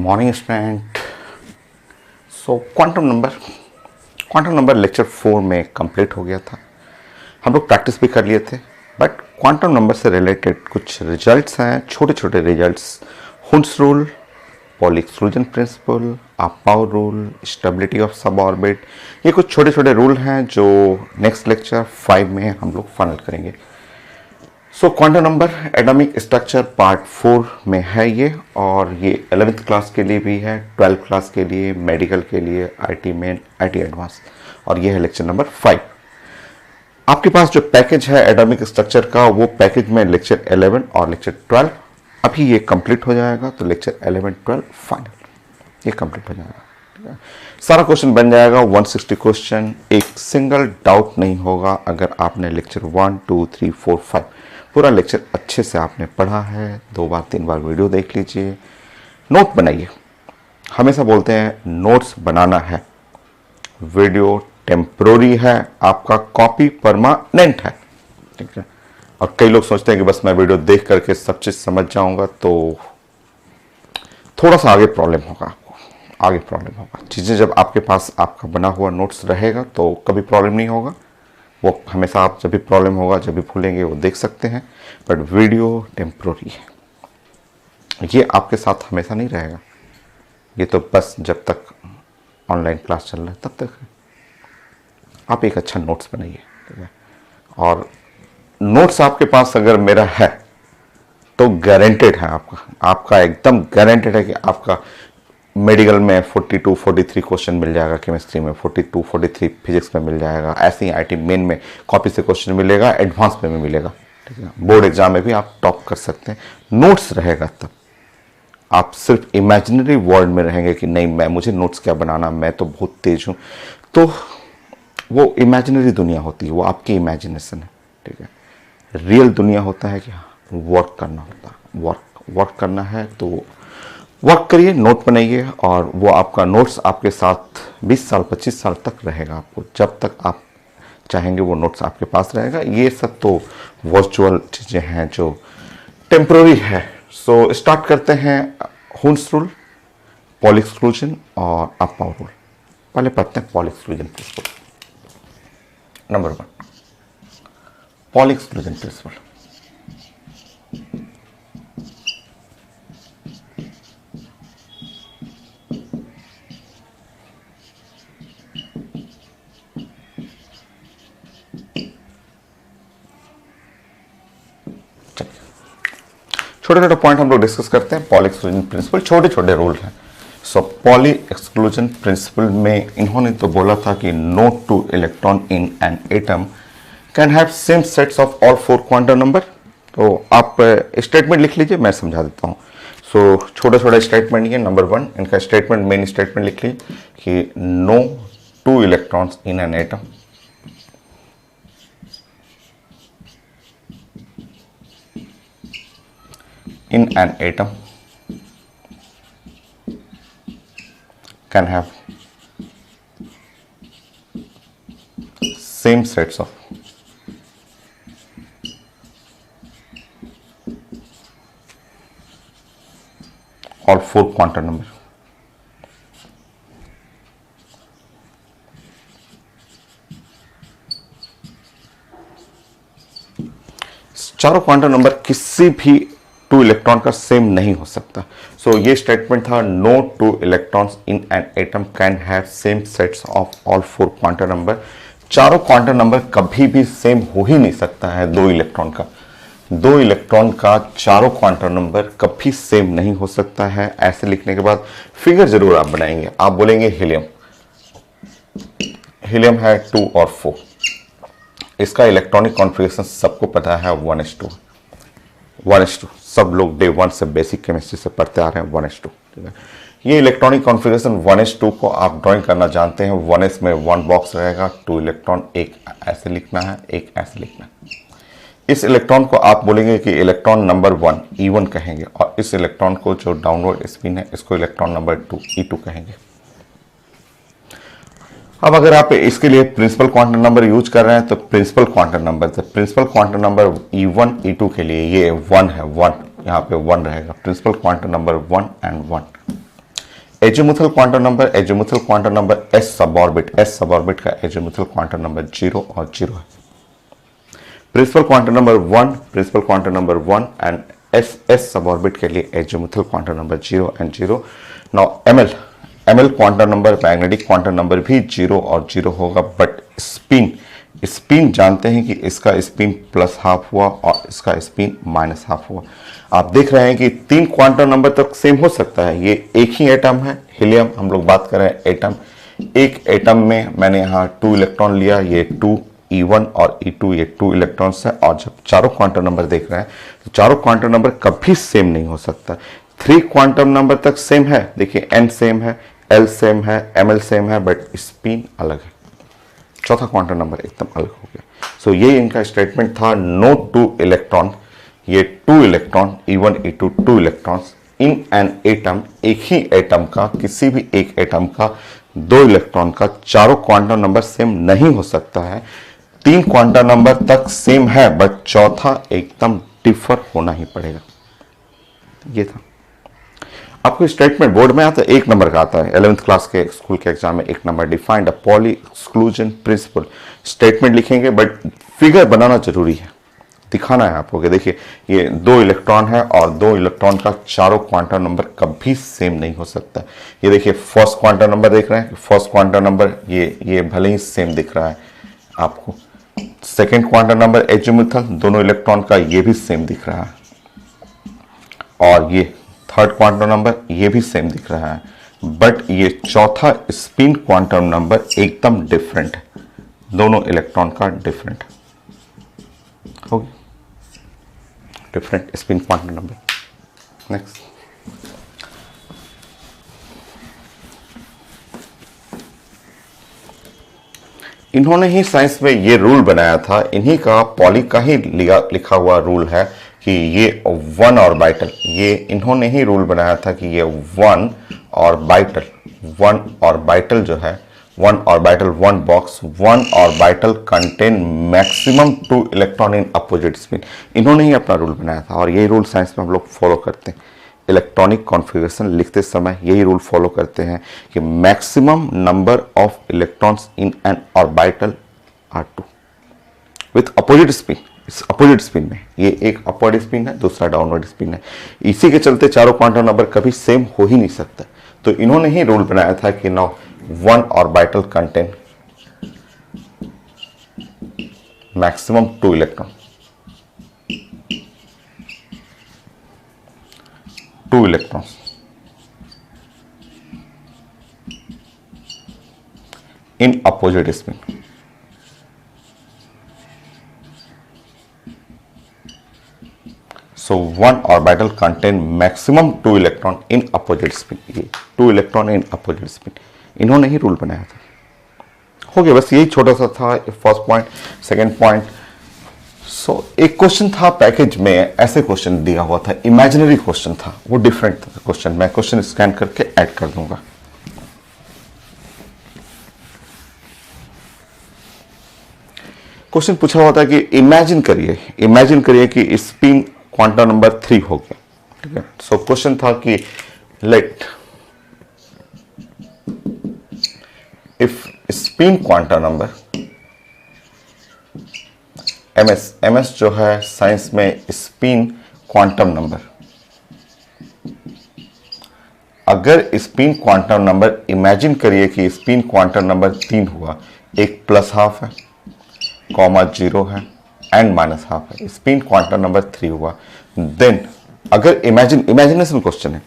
Morning student. Quantum number lecture 4 में complete हो गया था। हम लोग प्रैक्टिस भी कर लिए थे, बट क्वांटम नंबर से रिलेटेड कुछ रिजल्ट्स हैं, छोटे छोटे results. Hund's rule, Pauli exclusion principle, Aufbau rule, stability of sub orbit, ये कुछ छोटे छोटे रूल हैं जो नेक्स्ट लेक्चर 5 में हम लोग फाइनल करेंगे। Quantum number atomic structure part 4 में है ये, और ये 11th क्लास के लिए भी है, 12th क्लास के लिए, मेडिकल के लिए, आईटी मेन, आईटी एडवांस, और ये है लेक्चर नंबर 5। आपके पास जो पैकेज है एटॉमिक स्ट्रक्चर का, वो पैकेज में लेक्चर 11 और लेक्चर 12 अभी ये कंप्लीट हो जाएगा, तो लेक्चर 11 12 फाइनल ये कंप्लीट हो जाएगा। सारा क्वेश्चन बन जाएगा 160 क्वेश्चन, एक सिंगल डाउट नहीं होगा अगर आपने लेक्चर 1 2 3 4 5 पूरा लेक्चर अच्छे से आपने पढ़ा है। 2 बार 3 बार वीडियो देख लीजिए, नोट बनाइए। हमेशा बोलते हैं नोट्स बनाना है, वीडियो टेम्प्रोरी है, आपका कॉपी परमानेंट है, ठीक है। और कई लोग सोचते हैं कि बस मैं वीडियो देख करके सब चीज़ समझ जाऊंगा, तो थोड़ा सा आगे प्रॉब्लम होगा, आपको आगे प्रॉब्लम होगा। चीज़ें जब आपके पास आपका बना हुआ नोट्स रहेगा तो कभी प्रॉब्लम नहीं होगा। वो हमेशा आप जब भी प्रॉब्लम होगा, जब भी भूलेंगे, वो देख सकते हैं, बट वीडियो टेम्प्रोरी है, ये आपके साथ हमेशा नहीं रहेगा। ये तो बस जब तक ऑनलाइन क्लास चल रहा है तब तक है। आप एक अच्छा नोट्स बनाइए, ठीक है। और नोट्स आपके पास अगर मेरा है तो गारंटेड है, आपका एकदम गारंटेड है कि आपका मेडिकल में 42 43 क्वेश्चन मिल जाएगा, केमिस्ट्री में 42 43 फिजिक्स में मिल जाएगा, ऐसे ही आईटी मेन में कॉपी से क्वेश्चन मिलेगा, एडवांस में भी मिलेगा, ठीक है। बोर्ड एग्जाम में भी आप टॉप कर सकते हैं, नोट्स रहेगा। तब आप सिर्फ इमेजिनरी वर्ल्ड में रहेंगे कि नहीं, मुझे नोट्स क्या बनाना, मैं तो बहुत तेज हूँ, तो वो इमेजिनरी दुनिया होती है, वो आपकी इमेजिनेशन है, ठीक है। रियल दुनिया होता है कि वर्क करना होता है, वर्क करना है, तो वर्क करिए, नोट बनाइए, और वो आपका नोट्स आपके साथ 20 साल 25 साल तक रहेगा। आपको जब तक आप चाहेंगे वो नोट्स आपके पास रहेगा। ये सब तो वर्चुअल चीज़ें हैं जो टेम्प्रोरी है। स्टार्ट करते हैं हुंस रूल, पॉली एक्सक्लूजन और अपाउ रूल। पहले पढ़ते हैं poly exclusion principal. Number 1, poly exclusion principal. छोटे छोटे पॉइंट हम लोग डिस्कस करते हैं। पॉली एक्सक्लूजन प्रिंसिपल, छोटे छोटे रूल हैं। पॉली एक्सक्लूजन प्रिंसिपल में इन्होंने तो बोला था कि no 2 electron in an atom can have same sets of all 4 quantum number. तो आप स्टेटमेंट लिख लीजिए, मैं समझा देता हूँ। छोटा छोटा स्टेटमेंट ये नंबर 1, इनका स्टेटमेंट, मेन स्टेटमेंट लिख लीजिए कि no 2 electrons in an atom in an atom can have same sets of all 4 quantum number। चारों क्वांटम नंबर किसी भी 2 इलेक्ट्रॉन का सेम नहीं हो सकता। ये स्टेटमेंट था, no 2 electrons in an atom can have same sets of all 4 quantum number. चारों क्वांटम नंबर कभी भी सेम हो ही नहीं सकता है 2 इलेक्ट्रॉन का। 2 इलेक्ट्रॉन का चारों क्वांटम नंबर कभी सेम नहीं हो सकता है। ऐसे लिखने के बाद फिगर जरूर आप बनाएंगे। आप बोलेंगे हीलियम है 2 और 4, इसका इलेक्ट्रॉनिक कॉन्फ़िगरेशन सबको पता है 1s2। सब लोग डे 1 से बेसिक केमिस्ट्री से पढ़ते आ रहे हैं 1s2, ठीक है। ये इलेक्ट्रॉनिक कॉन्फ़िगरेशन 1s2 को आप ड्राइंग करना जानते हैं। 1s में 1 बॉक्स रहेगा, 2 इलेक्ट्रॉन, एक ऐसे लिखना है, एक ऐसे लिखना है। इस इलेक्ट्रॉन को आप बोलेंगे कि इलेक्ट्रॉन नंबर 1 E1 कहेंगे, और इस इलेक्ट्रॉन को जो डाउनवर्ड स्पिन है इसको इलेक्ट्रॉन नंबर 2 E2 कहेंगे। अब अगर आप इसके लिए प्रिंसिपल क्वांटम नंबर यूज कर रहे हैं तो principal quantum number E1 E2 के लिए ये 1 है, 1 यहाँ पे 1 रहेगा। Principal quantum number 1 and 1, azimuthal quantum number s suborbit का एजीमुथल क्वांटम नंबर 0 और 0 है। Principal quantum number 1 and s suborbit के लिए azimuthal quantum number 0 and 0। Now ML quantum number, magnetic quantum number भी 0 और 0 होगा, बट स्पिन जानते हैं कि इसका स्पिन प्लस हाफ हुआ और इसका स्पिन माइनस हाफ हुआ। आप देख रहे हैं कि 3 क्वांटम नंबर तक सेम हो सकता है। ये एक ही एटम है, हीलियम, हम लोग बात कर रहे हैं एटम। एक एटम में मैंने यहाँ 2 इलेक्ट्रॉन लिया, ये 2 E1 और E2 ये 2 इलेक्ट्रॉन्स है। और जब चारों क्वांटम नंबर देख रहे हैं तो चारों क्वांटम नंबर कभी सेम नहीं हो सकता। 3 क्वांटम नंबर तक सेम है, देखिए N सेम है, L सेम है, ML सेम है, बट स्पिन अलग है। चौथा क्वांटम नंबर एकदम अलग हो गया। सो ये इनका स्टेटमेंट था, नो 2 इलेक्ट्रॉन, ये 2 electron E1 E2 2 electrons in an atom, एक ही एटम का, किसी भी एक एटम का 2 इलेक्ट्रॉन का चारों क्वांटम नंबर सेम नहीं हो सकता है। 3 क्वांटम नंबर तक सेम है, बट चौथा एकदम डिफर होना ही पड़ेगा। ये था आपको स्टेटमेंट बोर्ड में आता है, 1 नंबर का आता है। 11th क्लास के स्कूल के एग्जाम में 1 नंबर, डिफाइंड अ पॉली एक्सक्लूजन प्रिंसिपल। स्टेटमेंट लिखेंगे बट फिगर बनाना जरूरी है, दिखाना है आपको कि देखिए ये 2 इलेक्ट्रॉन है और 2 इलेक्ट्रॉन का चारों क्वांटम नंबर कभी सेम नहीं हो सकता। ये देखिए फर्स्ट क्वांटम नंबर देख रहे हैं, फर्स्ट क्वांटम नंबर ये भले ही सेम दिख रहा है आपको। सेकेंड क्वांटम नंबर एजीमुथल, दोनों इलेक्ट्रॉन का ये भी सेम दिख रहा है। और ये थर्ड क्वांटम नंबर ये भी सेम दिख रहा है, बट ये चौथा स्पिन क्वांटम नंबर एकदम डिफरेंट है, दोनों इलेक्ट्रॉन का डिफरेंट हो गया, different spin quantum number. Next, इन्होंने ही साइंस में ये रूल बनाया था, इन्हीं का पॉली का ही लिखा हुआ रूल है कि ये 1 ऑर्बिटल, ये इन्होंने ही रूल बनाया था कि ये 1 ऑर्बिटल जो है, 1 orbital 1 box, 1 orbital contain maximum 2 electron in opposite spin. इन्होंने ही अपना रूल बनाया था और यही रूल साइंस में हम लोग फॉलो करते हैं। इलेक्ट्रॉनिक कॉन्फ़िगरेशन लिखते समय यही रूल फॉलो करते हैं कि maximum number of electrons in an orbital are 2 with opposite spin. इस अपोजिट स्पिन में ये एक अपवर्ड स्पिन है, दूसरा डाउनवर्ड स्पिन है। इसी के चलते चारों क्वांटम नंबर कभी सेम हो ही नहीं सकता। तो इन्होंने ही रूल बनाया था कि now 1 orbital contain maximum 2 electron, 2 electrons in opposite spin. So 1 orbital contain maximum 2 electron in opposite spin। ये 2 इलेक्ट्रॉन इन अपोजिट स्पिन इन्होंने ही रूल बनाया था। हो गया, बस यही छोटा सा था फर्स्ट पॉइंट। सेकंड पॉइंट, सो एक क्वेश्चन था पैकेज में, ऐसे क्वेश्चन दिया हुआ था, इमेजिनरी क्वेश्चन था, वो डिफरेंट था क्वेश्चन। मैं क्वेश्चन स्कैन करके ऐड कर दूंगा। क्वेश्चन पूछा हुआ था कि इमेजिन करिए कि स्पिन क्वांटम नंबर 3 हो गया, ठीक है। सो क्वेश्चन था कि let if spin quantum number MS जो है साइंस में स्पिन क्वांटम नंबर, अगर स्पिन क्वांटम नंबर इमेजिन करिए कि स्पिन क्वांटम नंबर 3 हुआ, एक प्लस हाफ है, कॉमा 0 है एंड माइनस हाफ है, स्पिन क्वांटम नंबर 3 हुआ, देन अगर इमेजिनेशन क्वेश्चन है,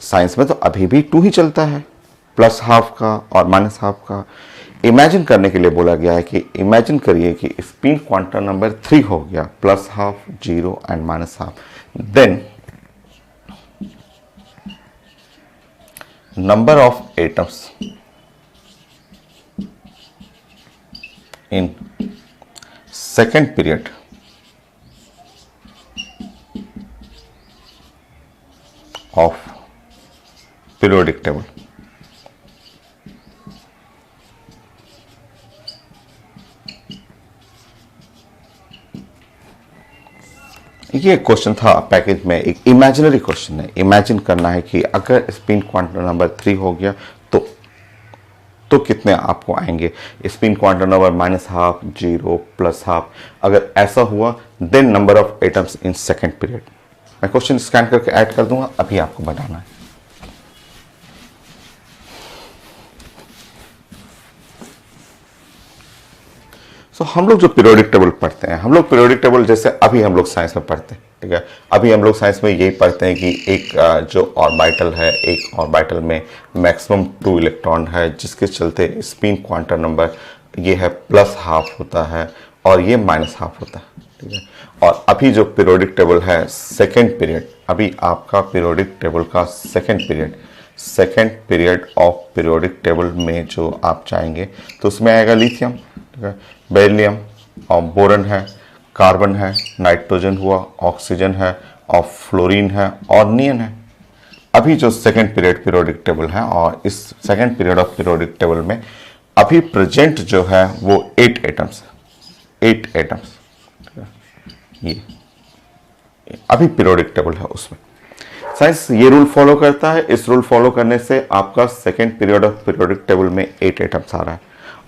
साइंस में तो अभी भी 2 ही चलता है, प्लस हाफ का और माइनस हाफ का। इमेजिन करने के लिए बोला गया है कि इमेजिन करिए कि स्पिन क्वांटम नंबर 3 हो गया, plus half, 0 and minus half, then number of atoms in second period of periodic table। ये क्वेश्चन था पैकेज में, एक इमेजिनरी क्वेश्चन है। इमेजिन करना है कि अगर स्पिन क्वांटम नंबर 3 हो गया तो कितने आपको आएंगे। Spin quantum number -12, 0, +12। अगर ऐसा हुआ then number of atoms in second period. मैं क्वेश्चन स्कैन करके ऐड कर दूंगा, अभी आपको बताना है। हम लोग जो पीरियोडिक टेबल पढ़ते हैं, हम लोग पीरियोडिक टेबल जैसे अभी हम लोग साइंस में पढ़ते हैं, ठीक है। अभी हम लोग साइंस में यही पढ़ते हैं कि एक जो ऑर्बिटल है, एक ऑर्बिटल में मैक्सिमम 2 इलेक्ट्रॉन है, जिसके चलते स्पिन क्वांटम नंबर ये है +12 होता है और ये -12 होता है, ठीक है। और अभी जो पीरियोडिक टेबल है सेकेंड पीरियड, अभी आपका पीरियोडिक टेबल का second period of periodic table में जो आप चाहेंगे तो उसमें आएगा लिथियम, ठीक है, बेरिलियम और बोरन है, कार्बन है, नाइट्रोजन हुआ, ऑक्सीजन है और फ्लोरीन है और नियन है। अभी जो सेकेंड पीरियड पीरियोडिक टेबल है और इस second period of periodic table में अभी प्रेजेंट जो है वो 8 एटम्स है, 8 एटम्स। ये अभी पीरियोडिक टेबल है, उसमें साइंस ये रूल फॉलो करता है। इस रूल फॉलो करने से आपका second period of periodic table में 8 एटम्स आ रहा है।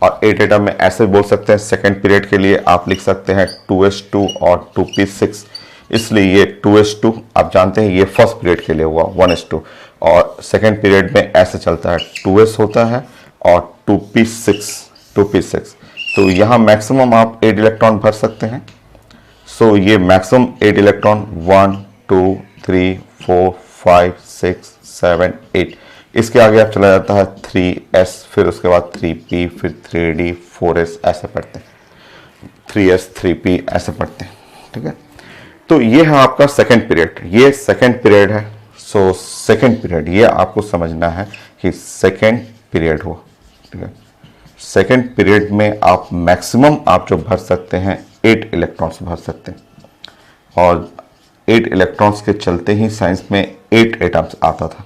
और 8 एटम में ऐसे बोल सकते हैं, सेकेंड पीरियड के लिए आप लिख सकते हैं 2s2 और 2p6, इसलिए ये 2s2 आप जानते हैं ये फर्स्ट पीरियड के लिए हुआ 1s2, और सेकेंड पीरियड में ऐसे चलता है 2s होता है और 2p6। तो यहाँ मैक्सिमम आप 8 इलेक्ट्रॉन भर सकते हैं। सो ये मैक्सिमम 8 इलेक्ट्रॉन 1 2 3 4 5 6 7 8। इसके आगे आप चला जाता है 3s, फिर उसके बाद 3p, फिर 3d 4s, ऐसे पढ़ते हैं 3s 3p ऐसे पढ़ते हैं, ठीक है। तो ये है आपका सेकेंड पीरियड, ये सेकेंड पीरियड है। सो सेकेंड पीरियड ये आपको समझना है कि सेकेंड पीरियड हो, ठीक है। सेकेंड पीरियड में आप मैक्सिमम आप जो भर सकते हैं 8 इलेक्ट्रॉन्स भर सकते हैं, और 8 इलेक्ट्रॉन्स के चलते ही साइंस में 8 एटम्स आता था।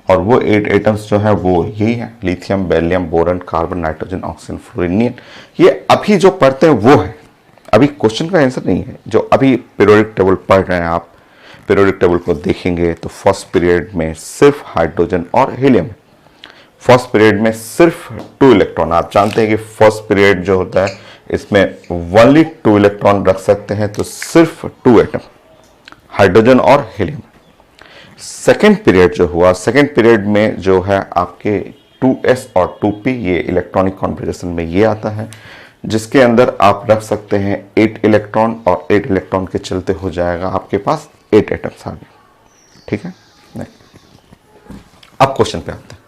और वो 8 एटम्स जो है वो यही है, lithium, beryllium, boron, carbon, nitrogen, oxygen, fluorine, neon. ये अभी जो पढ़ते हैं वो है, अभी क्वेश्चन का आंसर नहीं है। जो अभी पीरियोडिक टेबल पढ़ रहे हैं आप, पीरियोडिक टेबल को देखेंगे तो फर्स्ट पीरियड में सिर्फ हाइड्रोजन और हीलियम है। फर्स्ट पीरियड में सिर्फ 2 इलेक्ट्रॉन, आप जानते हैं कि फर्स्ट पीरियड जो होता है इसमें ओनली 2 इलेक्ट्रॉन रख सकते हैं, तो सिर्फ 2 एटम हाइड्रोजन और हीलियम। सेकेंड पीरियड जो हुआ, सेकेंड पीरियड में जो है आपके 2s और 2p, ये इलेक्ट्रॉनिक कॉन्फ़िगरेशन में ये आता है, जिसके अंदर आप रख सकते हैं 8 इलेक्ट्रॉन, और 8 इलेक्ट्रॉन के चलते हो जाएगा आपके पास 8 एटम्स आ गए, ठीक है। नहीं, अब क्वेश्चन पे आते हैं।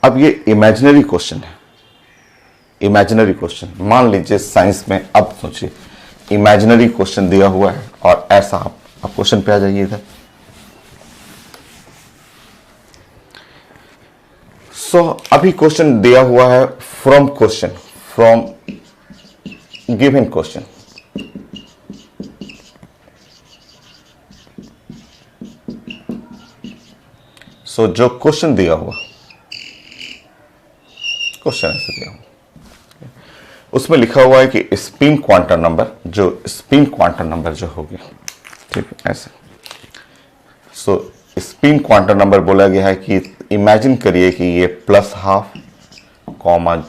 अब ये इमेजिनरी क्वेश्चन है, इमेजिनरी क्वेश्चन। मान लीजिए साइंस में, अब सोचिए इमेजिनरी क्वेश्चन दिया हुआ है और ऐसा आप क्वेश्चन पे आ जाइए इधर। सो अभी क्वेश्चन दिया हुआ है फ्रॉम गिवन क्वेश्चन। सो जो क्वेश्चन दिया हुआ, क्वेश्चन ऐसे दिया हुआ, उसमें लिखा हुआ है कि स्पिन क्वांटम नंबर जो हो गया, ठीक है, ऐसे। सो स्पिन क्वांटम नंबर बोला गया है कि इमेजिन करिए कि ये +12,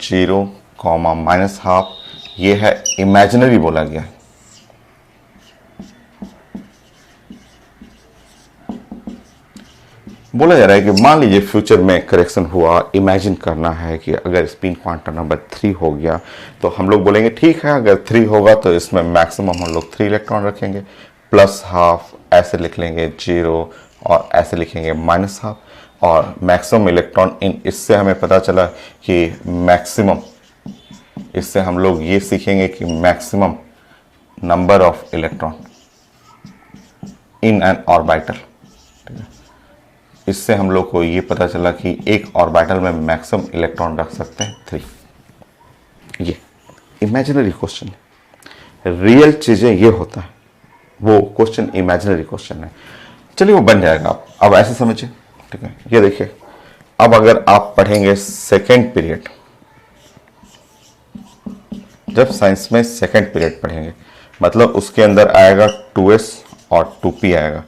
0, -12, ये है इमेजिनरी बोला गया है। बोला जा रहा है कि मान लीजिए फ्यूचर में करेक्शन हुआ, इमेजिन करना है कि अगर स्पिन क्वांटम नंबर 3 हो गया तो हम लोग बोलेंगे ठीक है, अगर 3 होगा तो इसमें मैक्सिमम हम लोग 3 इलेक्ट्रॉन रखेंगे, +12 ऐसे लिख लेंगे, 0 और ऐसे लिखेंगे -12, और मैक्सिमम इलेक्ट्रॉन इन। इससे हमें पता चला कि मैक्सिमम, इससे हम लोग ये सीखेंगे कि maximum number of electron in an orbital, ठीक है। इससे हम लोग को ये पता चला कि एक ऑर्बिटल में मैक्सिमम इलेक्ट्रॉन रख सकते हैं 3। ये इमेजिनरी क्वेश्चन है, रियल चीजें ये होता है, वो क्वेश्चन इमेजिनरी क्वेश्चन है। चलिए वो बन जाएगा। आप अब ऐसे समझिए, ठीक है। ये देखिए, अब अगर आप पढ़ेंगे सेकेंड पीरियड, जब साइंस में सेकेंड पीरियड पढ़ेंगे मतलब उसके अंदर आएगा 2s और 2p आएगा।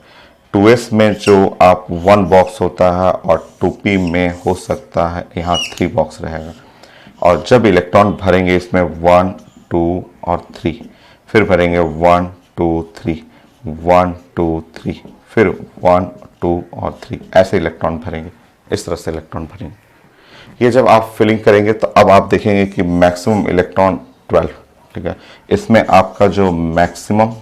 2s में जो आप 1 बॉक्स होता है और 2p में हो सकता है यहाँ 3 बॉक्स रहेगा। और जब इलेक्ट्रॉन भरेंगे इसमें 1 2 और 3, फिर भरेंगे 1 2 3 1 2 3, फिर 1 2 और 3, ऐसे इलेक्ट्रॉन भरेंगे। इस तरह से इलेक्ट्रॉन भरेंगे। ये जब आप फिलिंग करेंगे तो अब आप देखेंगे कि मैक्सिमम इलेक्ट्रॉन 12, ठीक है। इसमें आपका जो मैक्सिमम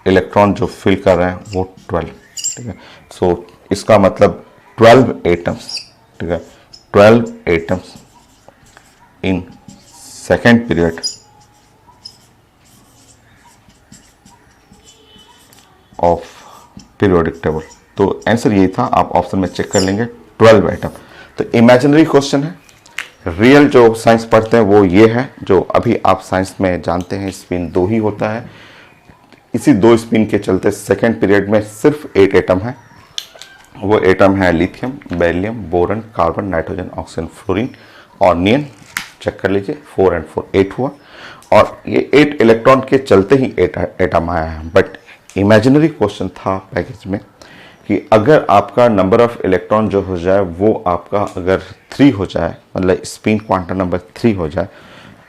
इलेक्ट्रॉन जो फिल कर रहे हैं वो 12, ठीक है। सो इसका मतलब 12 एटम्स, ठीक है, 12 atoms in second period of periodic table. तो आंसर यही था, आप ऑप्शन में चेक कर लेंगे 12 एटम। तो इमेजिनरी क्वेश्चन है। रियल जो साइंस पढ़ते हैं वो ये है, जो अभी आप साइंस में जानते हैं स्पिन 2 ही होता है। इसी 2 स्पिन के चलते सेकेंड पीरियड में सिर्फ 8 एटम है। वो एटम है lithium, beryllium, boron, carbon, nitrogen, oxygen, fluorine और नियन। चेक कर लीजिए 4 और 4 8 हुआ। और ये 8 इलेक्ट्रॉन के चलते ही 8 एटम आया है। बट इमेजिनरी क्वेश्चन था पैकेज में कि अगर आपका नंबर ऑफ इलेक्ट्रॉन जो हो जाए वो आपका अगर 3 हो जाए, मतलब स्पिन क्वांटम नंबर 3 हो जाए,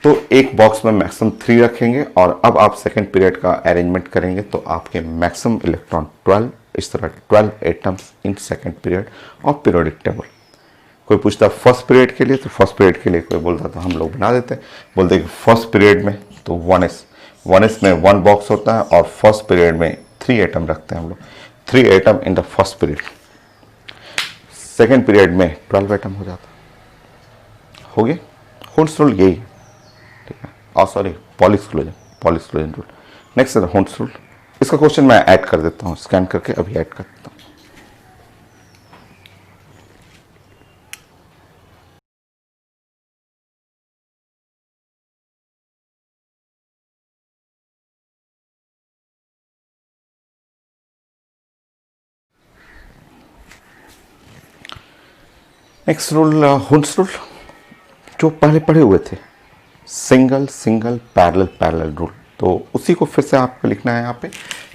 तो एक बॉक्स में मैक्सिमम 3 रखेंगे और अब आप सेकेंड पीरियड का अरेंजमेंट करेंगे तो आपके मैक्सिमम इलेक्ट्रॉन 12, इस तरह 12 atoms in second period of periodic table. कोई पूछता फर्स्ट पीरियड के लिए, तो फर्स्ट पीरियड के लिए कोई बोलता तो हम लोग बना देते, बोलते कि फर्स्ट पीरियड में तो 1s में 1 बॉक्स होता है और फर्स्ट पीरियड में 3 एटम रखते हैं हम लोग, 3 atom in the first period. Second period में 12 एटम हो जाता। हो गया हुन्स रूल, यही, ठीक है। और सॉरी, पॉलिश क्लोजन रूल। नेक्स्ट है हुन्स रूल। इसका क्वेश्चन मैं ऐड कर देता हूँ, स्कैन करके अभी ऐड कर देता हूँ। नेक्स्ट रूल हुन्स रूल, जो पहले पढ़े हुए थे, single single parallel parallel rule. तो उसी को फिर से आपको लिखना है। यहाँ पे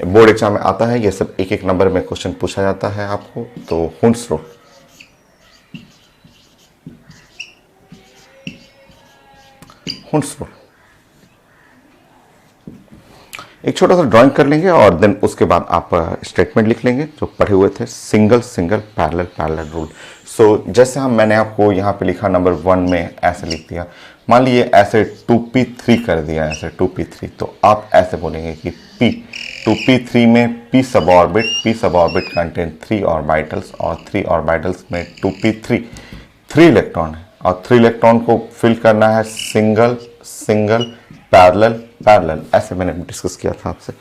बोर्ड एग्जाम में आता है, ये सब एक एक नंबर में क्वेश्चन पूछा जाता है आपको। तो हुन्स रूल, हुन्स रूल एक छोटा सा ड्राइंग कर लेंगे और देन उसके बाद आप स्टेटमेंट लिख लेंगे जो पढ़े हुए थे, single single parallel parallel rule. So जैसे मैंने आपको यहाँ पे लिखा नंबर 1 में ऐसे लिख दिया, मान लीजिए ऐसे 2p3 कर दिया, ऐसे 2p3, तो आप ऐसे बोलेंगे कि p 2p3 में p सब ऑर्बिट कंटेन 3 ऑर्बिटल्स और 3 ऑर्बिटल्स में 2p3 3 इलेक्ट्रॉन है और 3 इलेक्ट्रॉन को फिल करना है सिंगल सिंगल पैरेलल पैरेलल। ऐसे मैंने डिस्कस किया था आपसे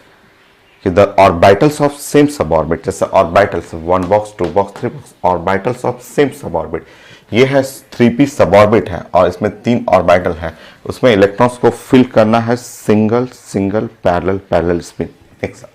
कि द ऑर्बिटल्स ऑफ सेम सब ऑर्बिट, जैसे orbitals 1 box 2 box 3 box, orbitals of same सब ऑर्बिट, ये है 3p सब ऑर्बिट है और इसमें 3 ऑर्बिटल है, उसमें इलेक्ट्रॉन्स को फिल करना है single single parallel parallel spin.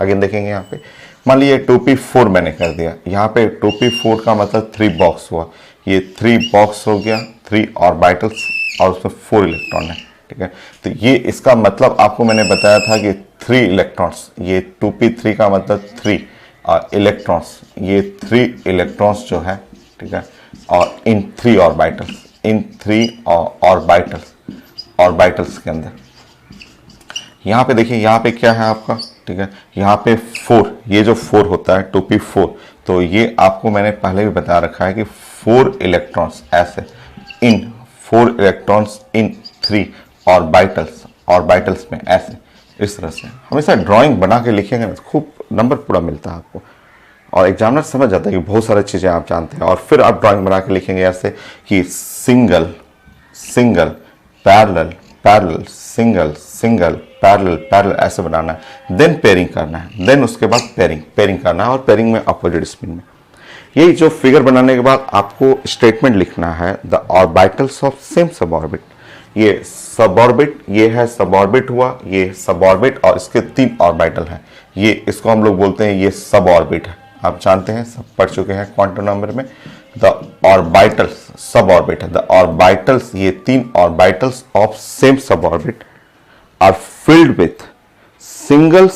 Again देखेंगे यहाँ पे, मान लीजिए 2p4 मैंने कर दिया, यहाँ पे 2p4 का मतलब 3 बॉक्स हुआ, ये 3 बॉक्स हो गया, 3 ऑर्बिटल्स और उसमें 4 इलेक्ट्रॉन है, ठीक है। तो ये इसका मतलब आपको मैंने बताया था कि 3 इलेक्ट्रॉन्स, ये 2p3 का मतलब 3 और इलेक्ट्रॉन्स, ये 3 इलेक्ट्रॉन्स जो है, ठीक है, और इन 3 ऑर्बिटल्स, इन 3 ऑर्बिटल्स के अंदर यहाँ पे देखिए, यहाँ पे क्या है आपका, ठीक है, यहाँ पे 4, ये जो 4 होता है 2p4, तो ये आपको मैंने पहले भी बता रखा है कि 4 इलेक्ट्रॉन्स ऐसे इन 4 इलेक्ट्रॉन्स इन 3 ऑर्बिटल्स में ऐसे, इस तरह से हमेशा ड्राइंग बना के लिखेंगे ना तो खूब नंबर पूरा मिलता है आपको और एग्जामिनर समझ जाता है कि बहुत सारी चीज़ें आप जानते हैं। और फिर आप ड्राइंग बना के लिखेंगे ऐसे कि single single parallel parallel single single parallel parallel, ऐसे बनाना है, देन पेयरिंग करना है, देन उसके बाद पेयरिंग करना है और पेयरिंग में अपोजिट स्पिन में। यही जो फिगर बनाने के बाद आपको स्टेटमेंट लिखना है, द ऑर्बिटल्स ऑफ सेम सब ऑर्बिट, ये सब ऑर्बिट, ये है सब ऑर्बिट हुआ, ये सब ऑर्बिट और इसके 3 ऑर्बिटल हैं, ये इसको हम लोग बोलते हैं ये सब ऑर्बिट है। आप जानते हैं, सब पढ़ चुके हैं क्वांटम नंबर में। द ऑर्बिटल्स सब ऑर्बिट है, द ऑर्बिटल्स, ये 3 ऑर्बिटल्स ऑफ सेम सब orbit are filled with single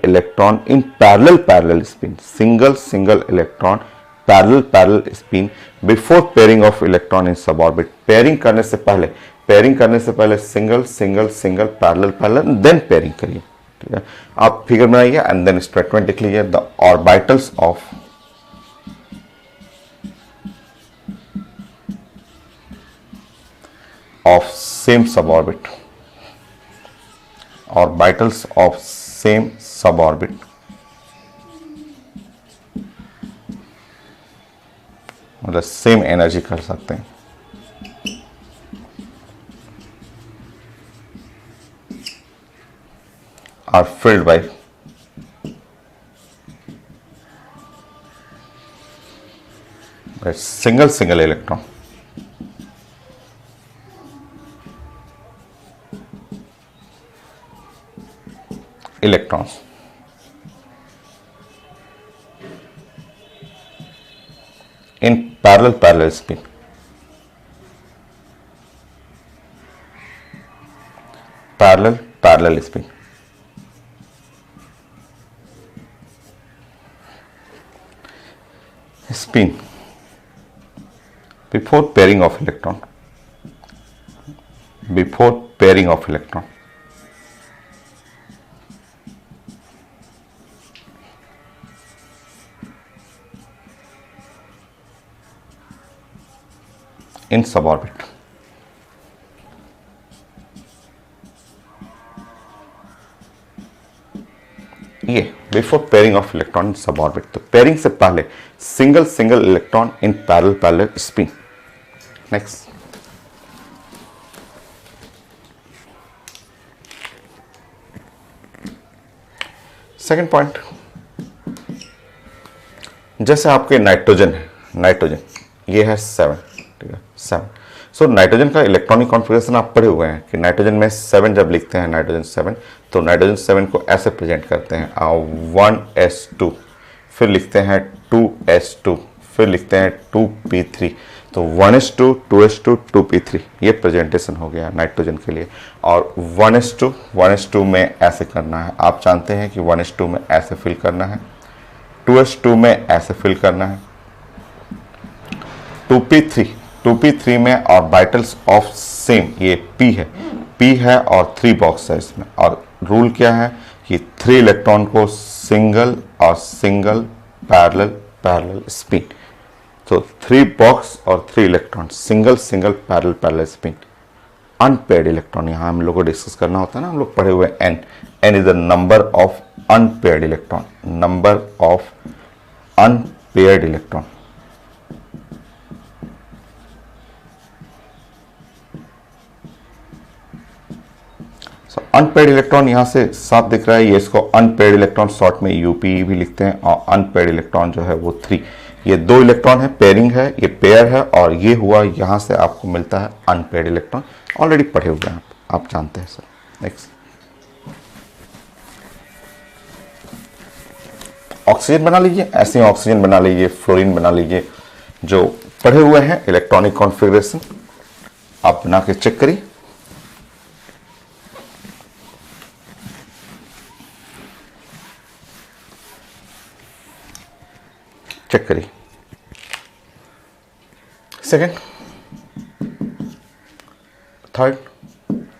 electron in parallel spin, single electron parallel spin before pairing of electron in suborbit. pairing करने से पहले सिंगल पैरेलल देन पेयरिंग करिए, ठीक है। आप फिगर बनाइए एंड देन स्टेटमेंट लिख लीजिए, the orbitals of same suborbit, orbitals of same suborbit मतलब सेम एनर्जी कर सकते हैं, are filled by single electron electrons in parallel spin. Parallel spin. Spin before pairing of electron. In suborbit. ये before pairing of electron in suborbit, तो pairing से पहले single electron in parallel spin. Next, second point, जैसे आपके nitrogen ये है 7, ठीक है 7। सो नाइट्रोजन का इलेक्ट्रॉनिक कॉन्फ़िगरेशन आप पढ़े हुए हैं कि नाइट्रोजन में 7 जब लिखते हैं नाइट्रोजन 7, तो नाइट्रोजन 7 को ऐसे प्रेजेंट करते हैं 1s2, फिर लिखते हैं 2s2, फिर लिखते हैं 2p3, तो 1s2 2s2 2p3 ये प्रेजेंटेशन हो गया नाइट्रोजन के लिए। और 1s2 में ऐसे करना है, आप जानते हैं कि 1s2 में ऐसे फिल करना है, 2s2 में ऐसे फिल करना है, 2p3 में ऑर्बिटल्स ऑफ सेम, ये p है और 3 बॉक्स है इसमें, और रूल क्या है कि 3 इलेक्ट्रॉन को सिंगल पैरेलल स्पिन, तो 3 बॉक्स और 3 electron single parallel spin. Unpaired electron यहाँ हम लोग को डिस्कस करना होता है ना, हम लोग पढ़े हुए n is the number of unpaired electron, unpaired electron यहाँ से साफ दिख रहा है, ये इसको अनपेयर्ड इलेक्ट्रॉन शॉर्ट में यूपी भी लिखते हैं, और अनपेयर्ड इलेक्ट्रॉन जो है वो 3, ये 2 इलेक्ट्रॉन है, पेयरिंग है, ये पेयर है, और ये हुआ यहाँ से आपको मिलता है अनपेयर्ड इलेक्ट्रॉन, ऑलरेडी पढ़े हुए हैं आप जानते हैं सर। नेक्स्ट, ऑक्सीजन बना लीजिए, ऐसे ऑक्सीजन बना लीजिए, फ्लोरीन बना लीजिए, जो पढ़े हुए हैं इलेक्ट्रॉनिक कॉन्फ़िगरेशन आप बना के चेक करिए। सेकेंड, थर्ड,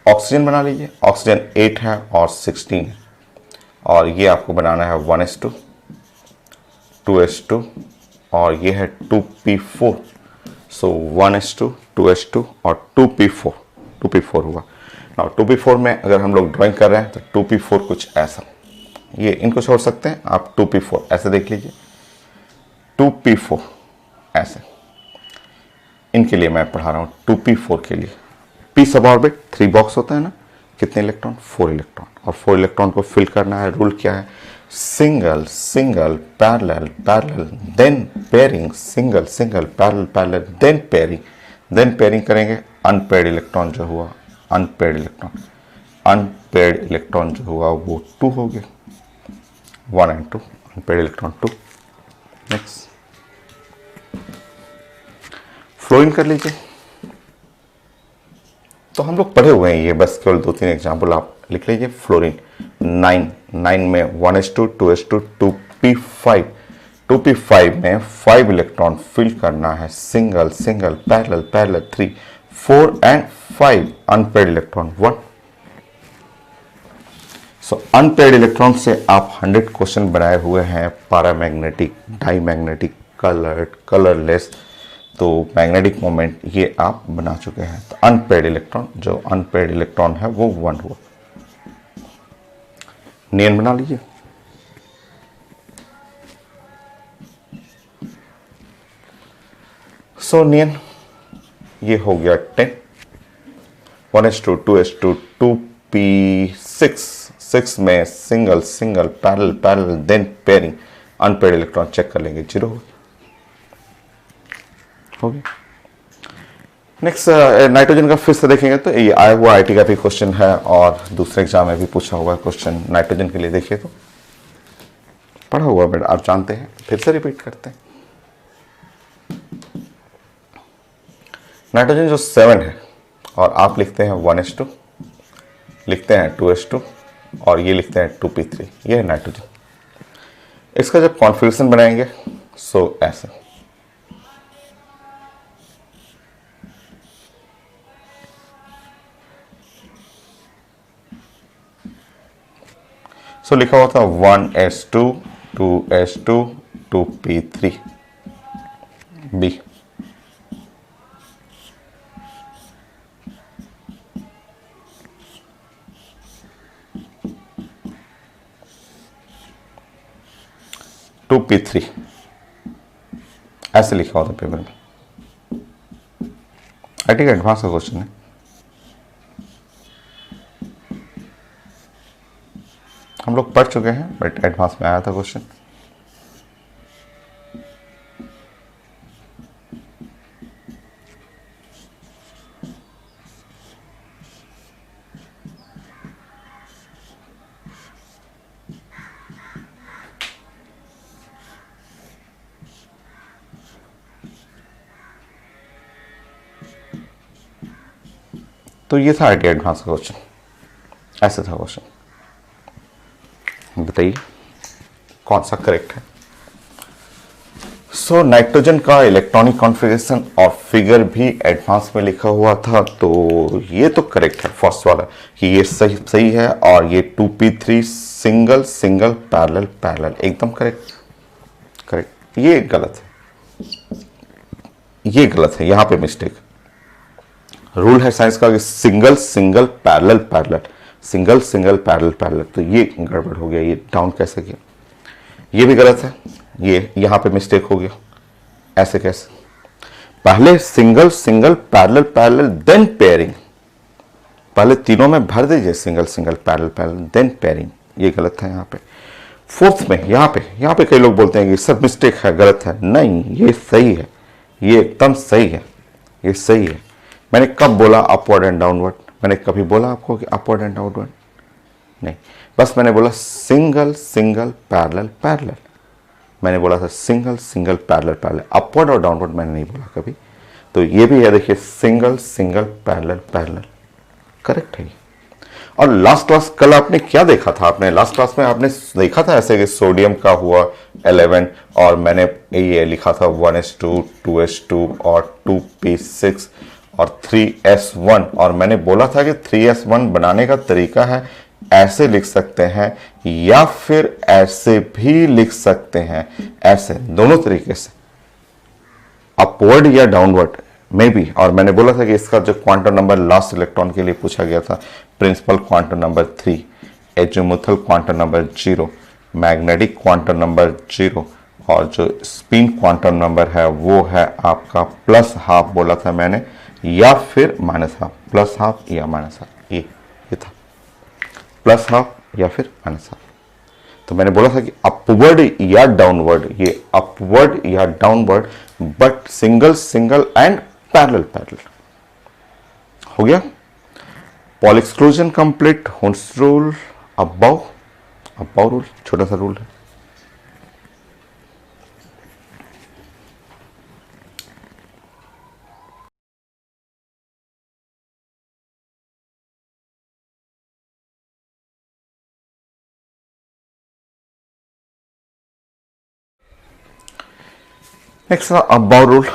ऑक्सीजन बना लीजिए, ऑक्सीजन 8 है और 16 है, और ये आपको बनाना है 1s2 2s2 और ये है 2p4, सो 1s2 2s2 और 2p4 हुआ। नाउ 2p4 में अगर हम लोग ड्राइंग कर रहे हैं तो 2p4 कुछ ऐसा, ये इनको छोड़ सकते हैं आप, 2p4 ऐसे देख लीजिए, 2p4 ऐसे, इनके लिए मैं पढ़ा रहा हूँ 2p4 के लिए। p सब ऑर्बिट 3 बॉक्स होता है ना, कितने इलेक्ट्रॉन, 4 इलेक्ट्रॉन, और 4 इलेक्ट्रॉन को फिल करना है। रूल क्या है, single parallel then pairing, single parallel then pairing करेंगे। अनपेयर्ड इलेक्ट्रॉन जो हुआ, अनपेयर्ड इलेक्ट्रॉन जो हुआ वो 2 हो गया, 1 and 2, unpaired electron 2। Next, fluorine कर लीजिए, तो हम लोग पढ़े हुए हैं ये, बस केवल 2-3 एग्जाम्पल आप लिख लीजिए फ्लोरीन 9, 9 में 1s2 2s2 2p5, 2p5 में 5 इलेक्ट्रॉन फिल करना है, single single parallel parallel 3 4 and 5 unpaired electron 1। So unpaired electron से आप 100 क्वेश्चन बनाए हुए हैं, पैरामैग्नेटिक, डाईमैग्नेटिक, कलर्ड, कलरलेस, तो मैग्नेटिक मोमेंट ये आप बना चुके हैं। तो अनपेयर्ड इलेक्ट्रॉन, जो अनपेयर्ड इलेक्ट्रॉन है वो 1 हुआ। नियन बना लीजिए। सो नियन ये हो गया 10, 1s2 2s2 2p6, 6 में single single parallel parallel then pairing, unpaired electron check कर लेंगे, 0 हो गया। नेक्स्ट नाइट्रोजन का फिर से देखेंगे तो ये आया हुआ आईटी का भी क्वेश्चन है और दूसरे एग्जाम में भी पूछा हुआ क्वेश्चन नाइट्रोजन के लिए। देखिए तो पढ़ा हुआ बेटा, आप जानते हैं, फिर से रिपीट करते हैं। नाइट्रोजन जो 7 है और आप लिखते हैं 1s2, लिखते हैं 2s2 और ये लिखते हैं 2p3, ये है नाइट्रोजन। इसका जब कॉन्फ़िगरेशन बनाएंगे सो ऐसे, सो लिखा हुआ था 1s2 2s2 2p3 B. To P3 ऐसे लिखा हुआ था पेपर में। आईटी का एडवांस का क्वेश्चन है। हम लोग पढ़ चुके हैं बट एडवांस में आया था क्वेश्चन। तो ये था आईटी एडवांस का क्वेश्चन, ऐसे था क्वेश्चन। बताइए कौन सा करेक्ट है। सो नाइट्रोजन का इलेक्ट्रॉनिक कॉन्फ़िगरेशन और फिगर भी एडवांस में लिखा हुआ था, तो ये तो करेक्ट है फर्स्ट वाला कि ये सही है, और ये 2p3 single single parallel parallel एकदम करेक्ट। ये गलत है, ये गलत है, यहां पे मिस्टेक। रूल है साइंस का कि single single parallel parallel, single single parallel parallel, तो ये गड़बड़ हो गया, ये डाउन कैसे किया, ये भी गलत है, ये यहां पे मिस्टेक हो गया। ऐसे कैसे, पहले single single parallel parallel then pairing, पहले तीनों में भर दीजिए single single parallel parallel then pairing, ये गलत है यहाँ पे। फोर्थ में यहाँ पे कई लोग बोलते हैं कि सब मिस्टेक है, गलत है, नहीं ये सही है, ये एकदम सही है, ये सही है। मैंने कब बोला अपवर्ड एंड डाउनवर्ड, मैंने कभी बोला आपको कि अपवर्ड एंड डाउनवर्ड, नहीं, बस मैंने बोला सिंगल सिंगल पैरेलल पैरेलल, मैंने बोला था single single parallel parallel, upward और डाउनवर्ड मैंने नहीं बोला कभी। तो ये भी है, देखिए single single parallel parallel, correct है। और लास्ट क्लास कल आपने क्या देखा था, आपने लास्ट क्लास में आपने देखा था ऐसे कि सोडियम का हुआ 11 और मैंने ये लिखा था 1s2 2s2 और 2p6 और 3s1, और मैंने बोला था कि 3s1 बनाने का तरीका है ऐसे लिख सकते हैं या फिर ऐसे भी लिख सकते हैं, ऐसे दोनों तरीके से, अपवर्ड या डाउनवर्ड में भी। और मैंने बोला था कि इसका जो क्वांटम नंबर लास्ट इलेक्ट्रॉन के लिए पूछा गया था, principal quantum number 3, azimuthal quantum number 0, magnetic quantum number 0, और जो स्पिन क्वांटम नंबर है वो है आपका +½ बोला था मैंने, या फिर -½ +½ या -½ ये था, +½ या फिर -½ तो मैंने बोला था कि अपवर्ड या डाउनवर्ड, ये अपवर्ड या downward, but single single and parallel parallel. हो गया Pauli exclusion complete, Hund's rule, aufbau rule, छोटा सा रूल है। Next, up-bow rule.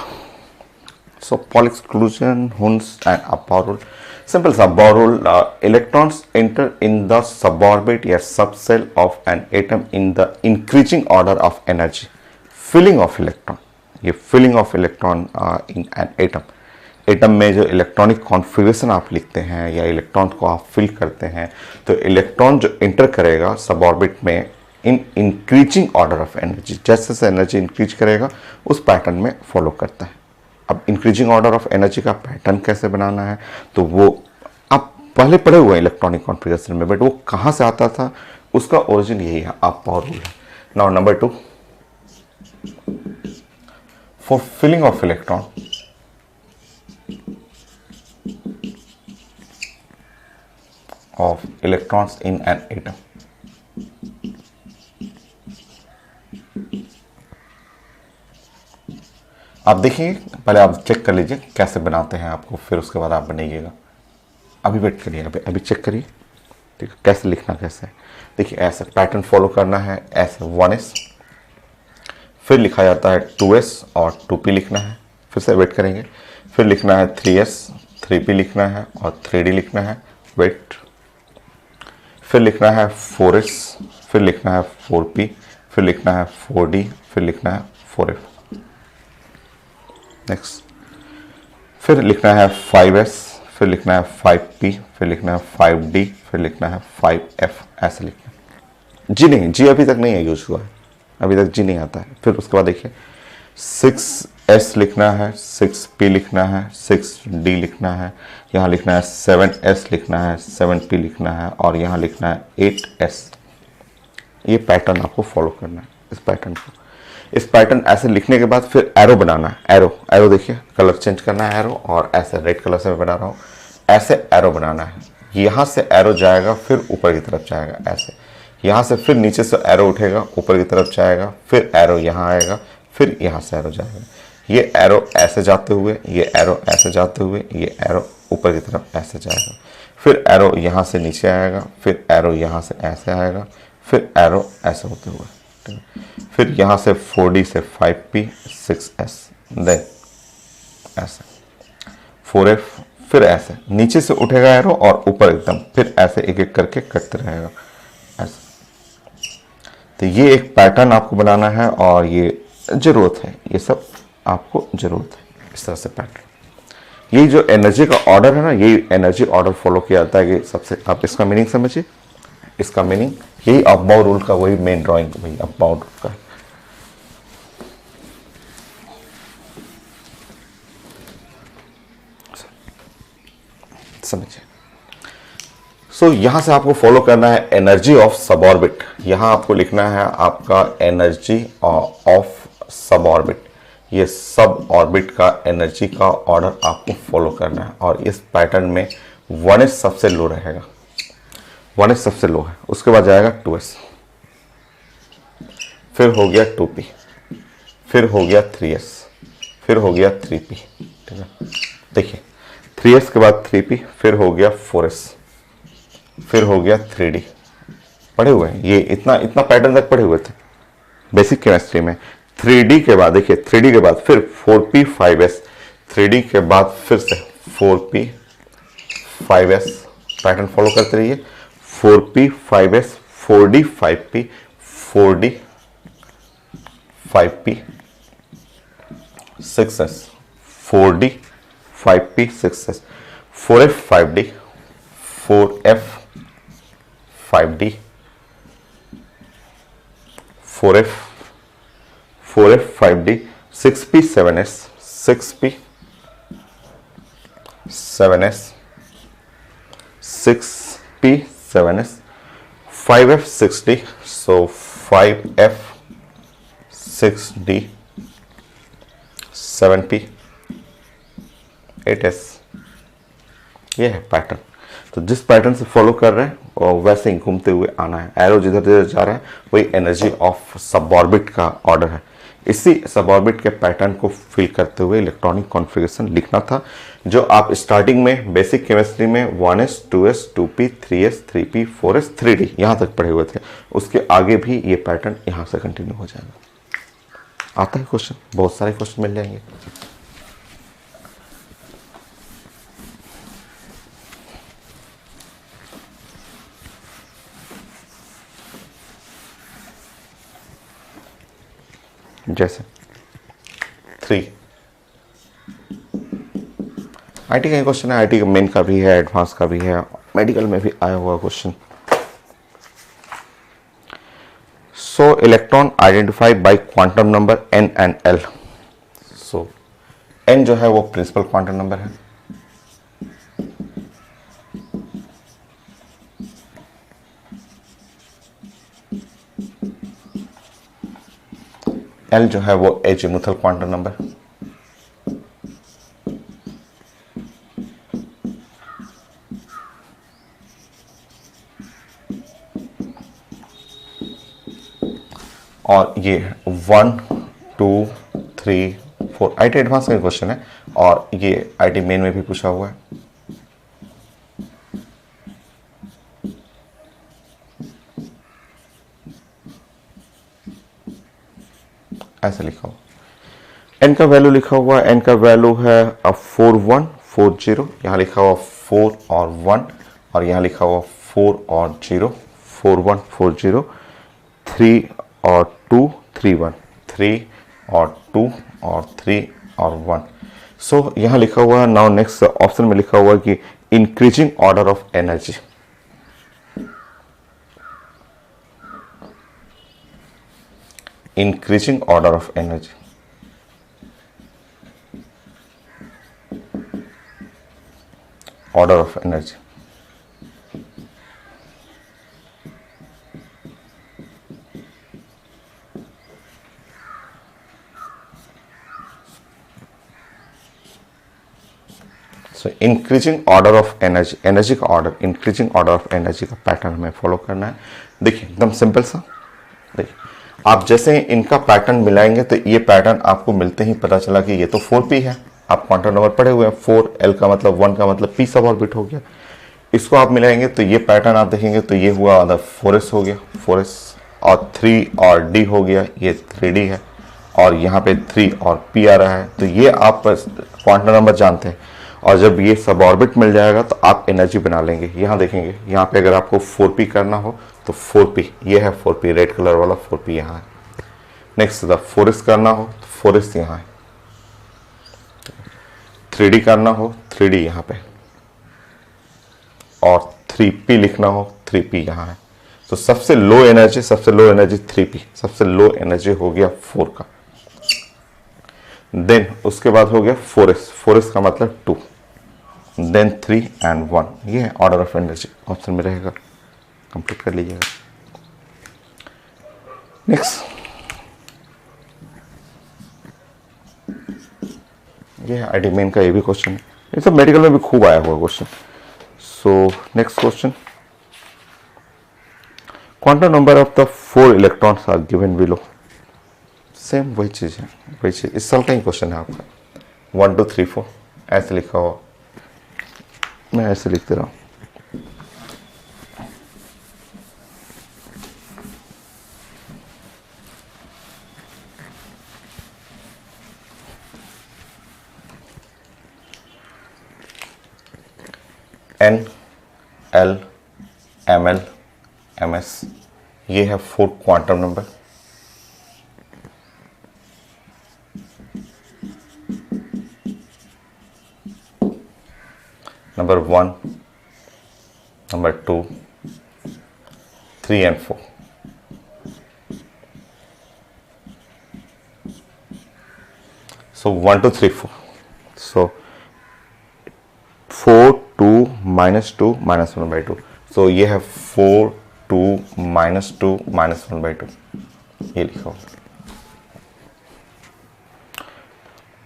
So Pauli exclusion, Hund's and up-bow rule. Simple up-bow rule. Electrons enter in the suborbit or subcell of an atom in the increasing order of energy. Filling of electron. ये filling of electron in an atom. Atom में जो electronic configuration आप लिखते हैं या electron को आप fill करते हैं, तो इलेक्ट्रॉन जो इंटर करेगा सबऑर्बिट में in increasing order of energy, जैसे जैसे एनर्जी इंक्रीज करेगा उस पैटर्न में फॉलो करता है। अब इंक्रीजिंग ऑर्डर ऑफ एनर्जी का पैटर्न कैसे बनाना है, तो वो आप पहले पढ़े हुए हैं इलेक्ट्रॉनिक कॉन्फ़िगरेशन में, बट वो कहाँ से आता था, उसका ओरिजिन यही है, up-bow रूल है। Now number 2, for filling of electron of electrons in an atom. आप देखिए, पहले आप चेक कर लीजिए कैसे बनाते हैं आपको, फिर उसके बाद आप बनाइएगा। अभी वेट करिए, अभी चेक करिए, ठीक है, कैसे लिखना कैसे है। देखिए ऐसे पैटर्न फॉलो करना है, ऐसे 1s, फिर लिखा जाता है 2s और 2p लिखना है, फिर से वेट करेंगे, फिर लिखना है 3s, 3p लिखना है और 3d लिखना है, वेट, फिर लिखना है 4s, फिर लिखना है 4p, फिर लिखना है 4d, फिर लिखना है 4f। नेक्स्ट, फिर लिखना है 5s, फिर लिखना है 5p, फिर लिखना है 5d, फिर लिखना है 5f। ऐसे लिखना है। जी नहीं, जी अभी तक नहीं है यूज हुआ है, अभी तक जी नहीं आता है। फिर उसके बाद देखिए 6s लिखना है, 6p लिखना है, 6d लिखना है, यहाँ लिखना है 7s लिखना है, 7p लिखना है और यहाँ लिखना है 8s। ये पैटर्न आपको फॉलो करना है, इस पैटर्न को। इस पैटर्न ऐसे लिखने के बाद फिर एरो बनाना है, एरो देखिए, कलर चेंज करना है एरो, और ऐसे रेड कलर से मैं बना रहा हूँ, ऐसे एरो बनाना है। यहाँ से एरो जाएगा, फिर ऊपर की तरफ जाएगा, ऐसे यहाँ से फिर नीचे से एरो उठेगा, ऊपर की तरफ जाएगा, फिर एरो यहाँ आएगा, फिर यहाँ से एरो जाएगा। ये एरो ऐसे जाते हुए, ये एरो ऐसे जाते हुए, ये एरो ऊपर की तरफ ऐसे जाएगा, फिर एरो यहाँ से नीचे आएगा, फिर एरो यहाँ से ऐसे आएगा, फिर एरो ऐसे होते हुए, ठीक है, फिर यहाँ से 4d से 5p, 6s, देन ऐसे 4f, फिर ऐसे नीचे से उठेगा एरो और ऊपर एकदम, फिर ऐसे एक एक करके कटते रहेगा ऐसे। तो ये एक पैटर्न आपको बनाना है और ये ज़रूरत है, ये सब आपको ज़रूरत है, इस तरह से पैटर्न। ये जो एनर्जी का ऑर्डर है ना, यही एनर्जी ऑर्डर फॉलो किया जाता है कि सबसे, आप इसका मीनिंग समझिए, इसका मीनिंग यही up-bow रूल का, वही मेन ड्राइंग वही up-bow रूल का है। समझिए। सो यहाँ से आपको फॉलो करना है एनर्जी ऑफ सबऑर्बिट। यहाँ आपको लिखना है आपका एनर्जी ऑफ सबऑर्बिट, ये सब ऑर्बिट का एनर्जी का ऑर्डर आपको फॉलो करना है। और इस पैटर्न में 1s सबसे लो रहेगा, 1s सबसे लो है, उसके बाद जाएगा 2s, फिर हो गया 2p, फिर हो गया 3s, फिर हो गया 3p, ठीक है। देखिए 3s के बाद 3p, फिर हो गया 4s, फिर हो गया 3d। पढ़े हुए हैं ये, इतना पैटर्न तक पढ़े हुए थे बेसिक केमिस्ट्री में। 3d के बाद देखिए, 3d के बाद फिर 4p 5s, 3d के बाद फिर से 4p 5s, पैटर्न फॉलो करते रहिए। 4p 5s, 4d 5p, 4d 5p 6s, 4d 5p 6s, 4f 5d, 4f 5d, 4f 5d, 6p 7s, 6p 7s, 6p 7s, 5f 6d, so 5f 6d, 7p 8s। ये है pattern. तो जिस pattern से follow कर रहे हैं और वैसे ही घूमते हुए आना है। एरो जिधर जिधर जा रहा है वही एनर्जी ऑफ सबऑर्बिट का ऑर्डर है। इसी सबऑर्बिट के पैटर्न को फिल करते हुए इलेक्ट्रॉनिक कॉन्फ़िगरेशन लिखना था, जो आप स्टार्टिंग में बेसिक केमिस्ट्री में 1s 2s 2p 3s 3p 4s 3d यहाँ तक पढ़े हुए थे। उसके आगे भी ये पैटर्न यहाँ से कंटिन्यू हो जाएगा। आता है क्वेश्चन, बहुत सारे क्वेश्चन मिल जाएंगे। जैसे 3 आईटी का क्वेश्चन है, आईटी का मेन का भी है, एडवांस का भी है, मेडिकल में भी आया हुआ question. So electron identified by quantum number n and l। So n जो है वो प्रिंसिपल क्वांटम नंबर है, l जो है वो एजीमुथल क्वांटम नंबर, और ये 1 2 3 4 आईटी एडवांस का क्वेश्चन है, और ये आईटी मेन में भी पूछा हुआ है। ऐसा लिखा हुआ n का वैल्यू लिखा हुआ है, n का वैल्यू है 4140, यहाँ लिखा हुआ 4 और 1, और यहाँ लिखा हुआ 4 और 0, 4140, 3 और 2 3 1, 3 और 2 और 3 और 1। सो यहाँ लिखा हुआ है, नाउ नेक्स्ट ऑप्शन में लिखा हुआ है कि increasing order of energy. Increasing order of energy, order of energy. So increasing order of energy, energy का order, increasing order of energy का पैटर्न हमें फॉलो करना है। देखिए एकदम सिंपल सा, देखिए आप जैसे इनका पैटर्न मिलाएंगे तो ये पैटर्न आपको मिलते ही पता चला कि ये तो 4p है। आप क्वांटम नंबर पढ़े हुए हैं, 4l का मतलब 1 का मतलब p सब ऑर्बिट हो गया। इसको आप मिलाएंगे तो ये पैटर्न आप देखेंगे तो ये हुआ 4s हो गया, 4s, और 3 और d हो गया, ये 3d है, और यहाँ पे 3 और p आ रहा है। तो ये आप क्वांटम नंबर जानते हैं, और जब ये सब ऑर्बिट मिल जाएगा तो आप एनर्जी बना लेंगे। यहाँ देखेंगे, यहाँ पे अगर आपको 4p करना हो तो 4p, ये है 4p, रेड कलर वाला 4p यहाँ है। नेक्स्ट 4s करना हो तो 4s यहाँ है, 3d करना हो 3d यहाँ पे, और 3p लिखना हो 3p यहाँ है। तो सबसे लो एनर्जी, सबसे लो एनर्जी 3p, सबसे लो एनर्जी हो गया 4 का। देन उसके बाद हो गया 4s, 4s का मतलब 2, देन 3 एंड 1। ये है ऑर्डर ऑफ एनर्जी, ऑप्शन में रहेगा, कंप्लीट कर लीजिएगा। नेक्स्ट, ये है आईडी मेन का, ये भी क्वेश्चन है, ये सब मेडिकल में भी खूब आया हुआ question. So next question, quantum number of the 4 electrons are given below. Same वही चीज है, वही चीज, इस साल का ही क्वेश्चन है आपका, 1 2 3 4 ऐसे लिखा हुआ, मैं ऐसे लिखते रहा हूँ। N L M L M S, ये है 4 quantum number. Number 1, number 2, 3 and 4। So 1 2 3 4, so 4 2 -2 -1/2, so ये है 4 2 -2 -1/2, ये लिखा हो।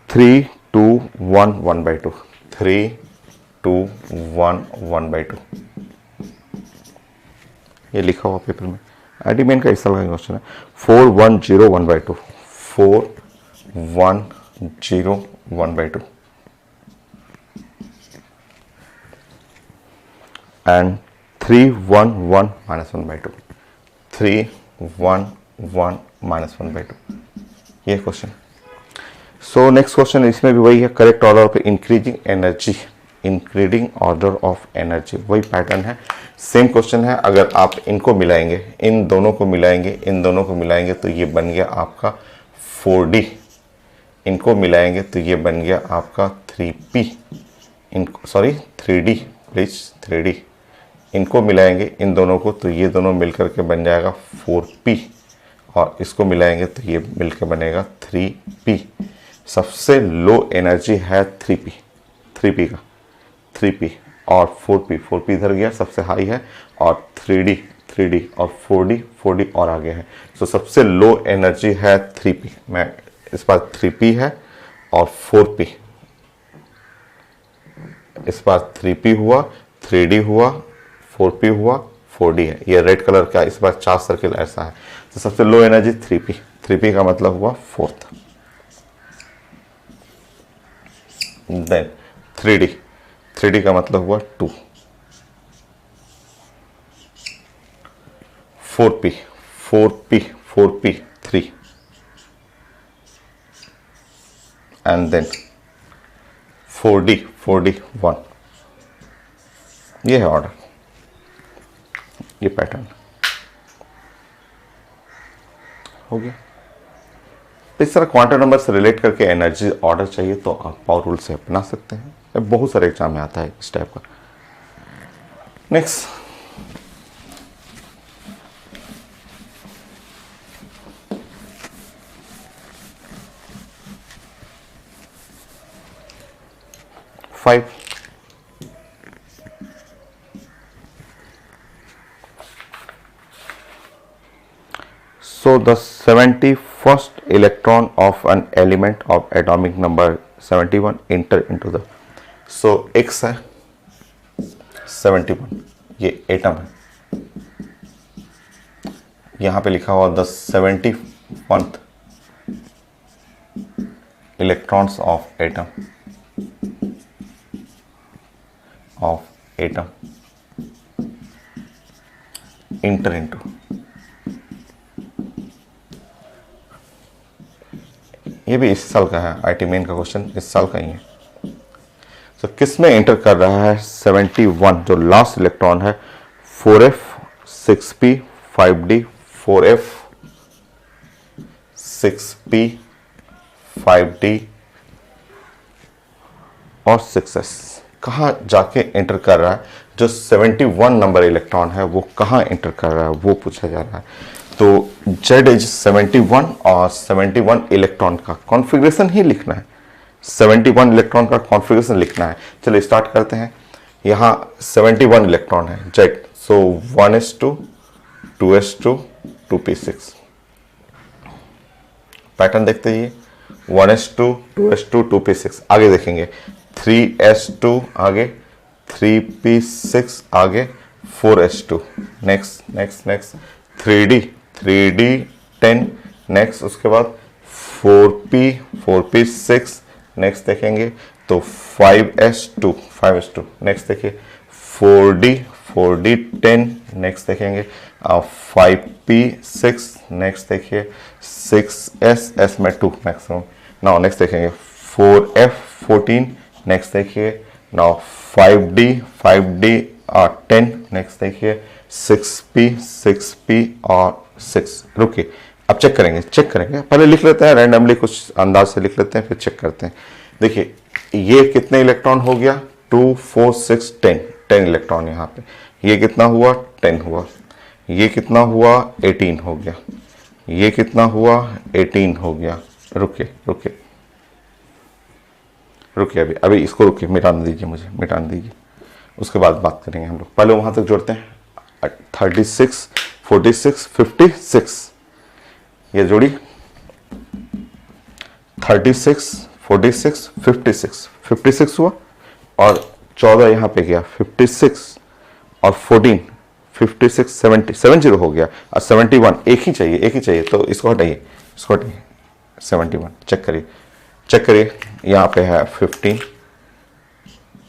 3 2 1 1/2, 3 2 1 1/2, ये लिखा हुआ पेपर में। आईडी मेन का इस साल का क्वेश्चन है, 4 1 0 1/2, 4 1 0 1/2, and 3 1 1 -1/2, 3 1 1 -1/2, ये क्वेश्चन। सो नेक्स्ट क्वेश्चन, इसमें भी वही है, correct order of increasing energy, increasing order of energy, वही पैटर्न है, सेम क्वेश्चन है। अगर आप इनको मिलाएंगे, इन दोनों को मिलाएंगे, इन दोनों को मिलाएंगे तो ये बन गया आपका 4D, इनको मिलाएंगे तो ये बन गया आपका 3P, इनको सॉरी 3D, प्लीज 3D, इनको मिलाएंगे इन दोनों को तो ये दोनों मिलकर के बन जाएगा 4P, और इसको मिलाएंगे तो ये मिलकर बनेगा 3P। सबसे लो एनर्जी है 3P का, 3P और 4P इधर गया, सबसे हाई है, और 3D और 4D और आगे है। सो सबसे लो एनर्जी है 3P, मैं इस बार 3P है और 4P, इस बार 3P हुआ, 3D हुआ, 4P हुआ, 4D है। ये रेड कलर का इस बार 4 सर्किल ऐसा है। तो सबसे लो एनर्जी 3P का मतलब हुआ 4th। देन 3D का मतलब हुआ 2, 4P 3, एंड देन 4D 1। ये है ऑर्डर, ये पैटर्न हो गया। तो इस तरह क्वांटम नंबर से रिलेट करके एनर्जी ऑर्डर चाहिए तो आप पावर रूल से बना सकते हैं, बहुत सारे एग्जाम में आता है इस टाइप का। Next, five, so the 71st electron of an element of atomic number 71 enter into the, so X है 71, ये एटम है, यहाँ पे लिखा हुआ the 71th electrons of atom enter into, ये भी इस साल का है, आईटी मेन का क्वेश्चन इस साल का ही है। तो किस में एंटर कर रहा है 71, जो लास्ट इलेक्ट्रॉन है 4F 6P 5D, 4F 6P 5D और 6S, कहाँ जाके एंटर कर रहा है? जो 71 नंबर इलेक्ट्रॉन है वो कहाँ एंटर कर रहा है वो पूछा जा रहा है। तो Z इज 71 और 71 इलेक्ट्रॉन का कॉन्फ़िगरेशन ही लिखना है, 71 इलेक्ट्रॉन का कॉन्फ़िगरेशन लिखना है। चलिए स्टार्ट करते हैं। यहाँ 71 इलेक्ट्रॉन है Z, सो 1s2 2s2 2p6। पैटर्न देखते ही 1s2 2s2 2p6, आगे देखेंगे 3s2 आगे, 3p6 आगे, 4s2 next next next, 3d 10 next, उसके बाद 4p6 नेक्स्ट देखेंगे तो 5s2 नेक्स्ट देखिए, 4d 10 नेक्स्ट देखेंगे, 5p6 नेक्स्ट देखिए, 6s में 2 मैक्सिमम, नाउ नेक्स्ट देखेंगे 4f14 नेक्स्ट देखिए, नाउ 5d 10 नेक्स्ट देखिए, 6p और 6। रुकिए, अब चेक करेंगे, पहले लिख लेते हैं रैंडमली, कुछ अंदाज से लिख लेते हैं फिर चेक करते हैं। देखिए ये कितने इलेक्ट्रॉन हो गया, 2 4 6 10 इलेक्ट्रॉन यहाँ पे, ये कितना हुआ 10 हुआ, ये कितना हुआ 18 हो गया, ये कितना हुआ 18 हो गया। रुकिए अभी इसको रुकिए, मिटाने दीजिए, उसके बाद बात करेंगे हम लोग। पहले वहां तक जोड़ते हैं, 36 46 56, ये जोड़ी 36 46 56 हुआ, और 14 यहाँ पे गया 56 और 14 56 70 हो गया, और 71 एक ही चाहिए, तो इसको हटाइए 71। चेक करिए यहाँ पे है 15,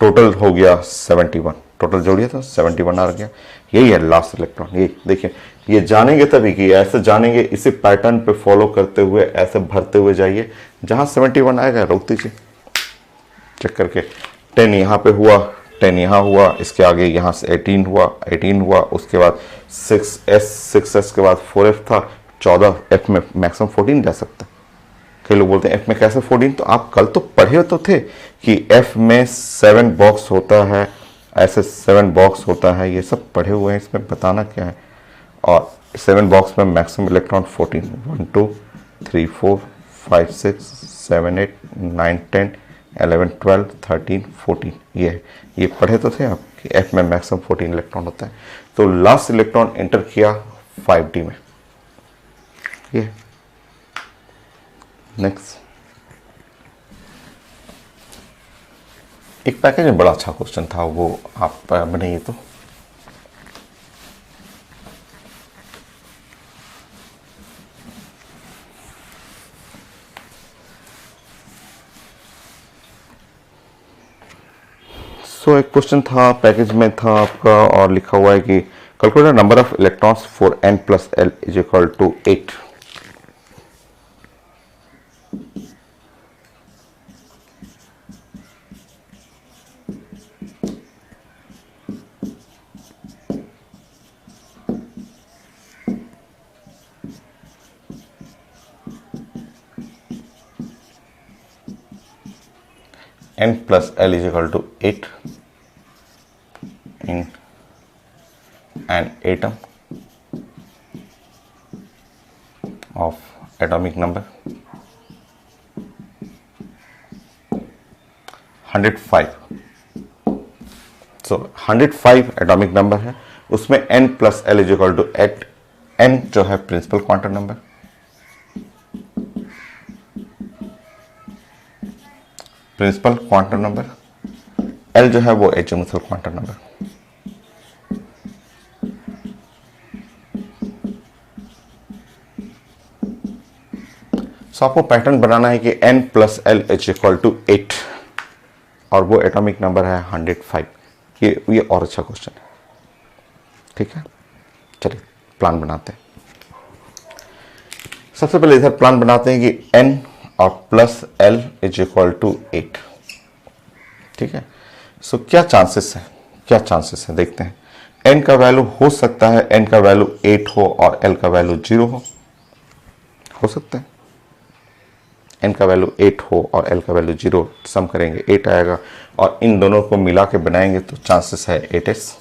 टोटल हो गया 71। टोटल जोड़िए तो 71 आ गया। यही है लास्ट इलेक्ट्रॉन। ये देखिए, ये जानेंगे तभी कि ऐसे जानेंगे, इसी पैटर्न पे फॉलो करते हुए ऐसे भरते हुए जाइए, जहां 71 आएगा रोक दीजिए चेक करके। 10 यहाँ पे हुआ, 10 यहाँ हुआ, इसके आगे यहाँ से 18 हुआ, 18 हुआ, उसके बाद 6s के बाद 4f था 14, f में मैक्सिमम 14 जा सकता है। कई लोग बोलते हैं f में कैसे 14, तो आप कल तो पढ़े तो थे कि f में 7 बॉक्स होता है, ऐसे 7 बॉक्स होता है, ये सब पढ़े हुए हैं, इसमें बताना क्या है। और 7 बॉक्स में मैक्सिमम इलेक्ट्रॉन 14, 1 2 3 4 5 6 7 8 9 10 11 12 13 14, ये है, ये पढ़े तो थे आप कि f में मैक्सिमम 14 इलेक्ट्रॉन होता है। तो लास्ट इलेक्ट्रॉन एंटर किया 5d में, ये नेक्स्ट। एक पैकेज में बड़ा अच्छा क्वेश्चन था, वो आप बनाइए तो। एक क्वेश्चन था पैकेज में था आपका, और लिखा हुआ है कि calculate number of electrons for n plus l is equal to 8। n plus l is equal to 8 in an atom of atomic number 105। so 105 atomic number है, उसमें n plus l is equal to 8। n जो है principal quantum number, principal quantum number, l जो है वो azimuthal quantum number. सो आपको pattern बनाना है कि n plus l is equal to 8 और वो एटॉमिक नंबर है 105। ये और अच्छा क्वेश्चन है, ठीक है। चलिए प्लान बनाते हैं। सबसे पहले इधर प्लान बनाते हैं कि n और plus l is equal to 8, ठीक है। सो क्या चांसेस है, क्या चांसेस है देखते हैं। n का वैल्यू हो सकता है n का वैल्यू 8 हो और l का वैल्यू 0 हो सकता है। n का वैल्यू 8 हो और l का वैल्यू 0, सम करेंगे 8 आएगा, और इन दोनों को मिला के बनाएंगे तो चांसेस है 8s।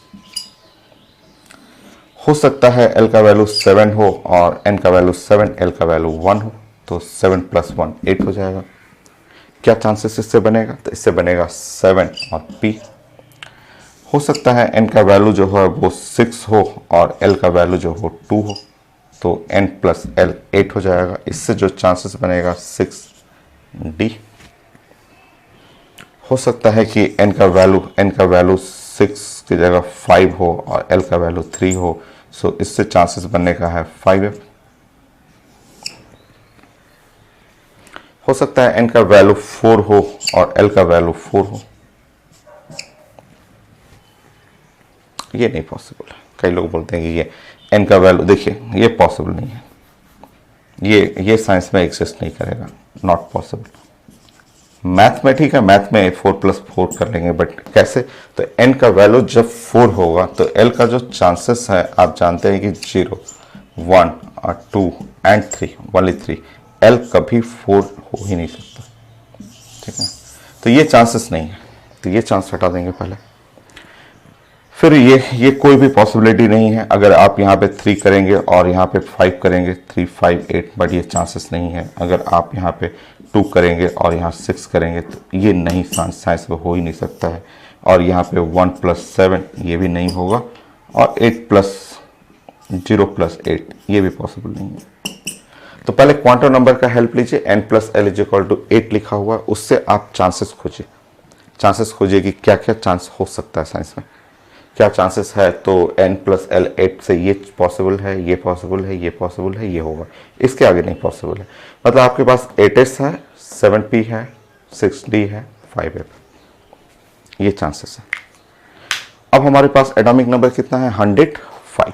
हो सकता है l का वैल्यू 7 हो और n का वैल्यू 7, l का वैल्यू 1 हो, तो 7 + 1 8 हो जाएगा। क्या चांसेस इससे बनेगा, तो इससे बनेगा 7 और p। हो सकता है n का वैल्यू जो है वो 6 हो और l का वैल्यू जो हो 2 हो, तो n + l 8 हो जाएगा। इससे जो चांसेस बनेगा 6d। हो सकता है कि n का वैल्यू 6 की जगह 5 हो और l का वैल्यू 3 हो, सो इससे चांसेस बनने का है 5f। हो सकता है n का वैल्यू 4 हो और l का वैल्यू 4 हो, ये नहीं पॉसिबल है। कई लोग बोलते हैं कि ये n का वैल्यू, देखिए ये पॉसिबल नहीं है, ये साइंस में एग्जिस्ट नहीं करेगा, नॉट पॉसिबल। मैथ में ठीक है, मैथ में 4 + 4 कर लेंगे, बट कैसे, तो n का वैल्यू जब 4 होगा तो l का जो चांसेस है आप जानते हैं कि 0 1 और 2 एंड 3, ओनली 3, l कभी 4 हो ही नहीं सकता, ठीक है। तो ये चांसेस नहीं है, तो ये चांस हटा देंगे पहले। फिर ये कोई भी पॉसिबिलिटी नहीं है। अगर आप यहाँ पे 3 करेंगे और यहाँ पे 5 करेंगे, 3 5 8, बट ये चांसेस नहीं है। अगर आप यहाँ पे 2 करेंगे और यहाँ 6 करेंगे तो ये नहीं, साइंस में हो ही नहीं सकता है। और यहाँ पे 1 + 7 ये भी नहीं होगा, और 8 + 0 + 8 ये भी पॉसिबल नहीं है। तो पहले क्वांटम नंबर का हेल्प लीजिए, n + l = 8 लिखा हुआ, उससे आप चांसेस खोजिए। चांसेस खोजिए कि क्या क्या चांस हो सकता है साइंस में, क्या चांसेस है। तो n + l 8 से ये पॉसिबल है, ये पॉसिबल है, ये पॉसिबल है, ये होगा, इसके आगे नहीं पॉसिबल है। मतलब आपके पास 8s है, 7p है, 6d है, 5f, ये चांसेस है। अब हमारे पास एटॉमिक नंबर कितना है 105।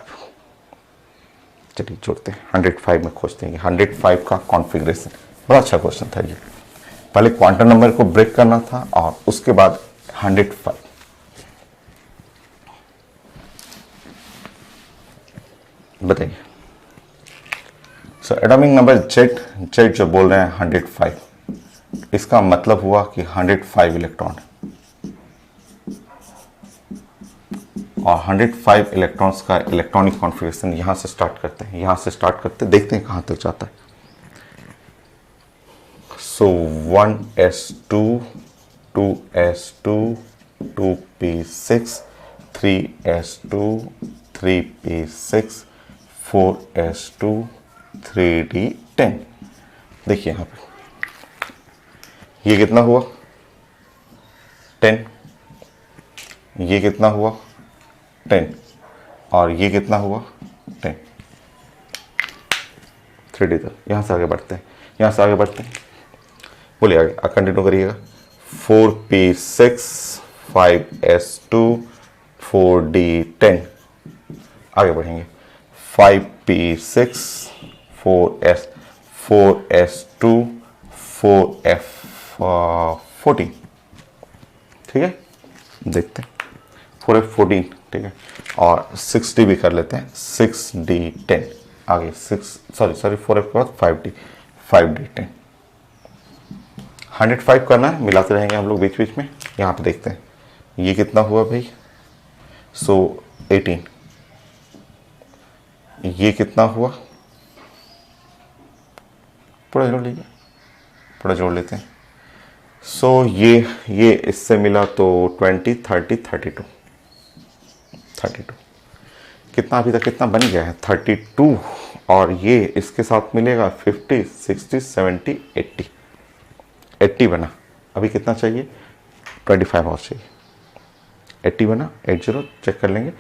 चलिए जोड़ते हैं 105 में खोजते हैं 105 का कॉन्फ़िगरेशन। बड़ा अच्छा क्वेश्चन था ये। पहले क्वांटम नंबर को ब्रेक करना था और उसके बाद 105। बताइए। सो एटॉमिक नंबर जेड जो बोल रहे हैं 105, इसका मतलब हुआ कि 105 इलेक्ट्रॉन है और 105 इलेक्ट्रॉन्स का इलेक्ट्रॉनिक कॉन्फ़िगरेशन यहां से स्टार्ट करते हैं, यहां से स्टार्ट करते हैं, देखते हैं कहां तक जाता है। सो 1s2 2s2 2p6 3s2 3p6 4s2 3d10। देखिए यहां पे ये कितना हुआ 10, ये कितना हुआ 10 और ये कितना हुआ 10। 3D तक यहाँ से आगे बढ़ते हैं, यहाँ से आगे बढ़ते हैं। बोलिए आगे कंटिन्यू करिएगा। 4p6 5s2 4d10। आगे बढ़ेंगे 5p6 4s2 4f14। ठीक है, देखते हैं 4f14। ठीक है, और 6d भी कर लेते हैं 6d10। आगे 4f के बाद 5d10। 105 करना है, मिलाते रहेंगे हम लोग बीच बीच में। यहाँ पे देखते हैं ये कितना हुआ भाई। सो 18। ये कितना हुआ, पूरा जोड़ लीजिए, पूरा जोड़ लेते हैं। सो ये इससे मिला तो 20 30 32 कितना अभी तक कितना बन गया है 32, और ये इसके साथ मिलेगा 50 60 70 80 बना। अभी कितना चाहिए 25 और चाहिए। 80 बना, 80 चेक कर लेंगे,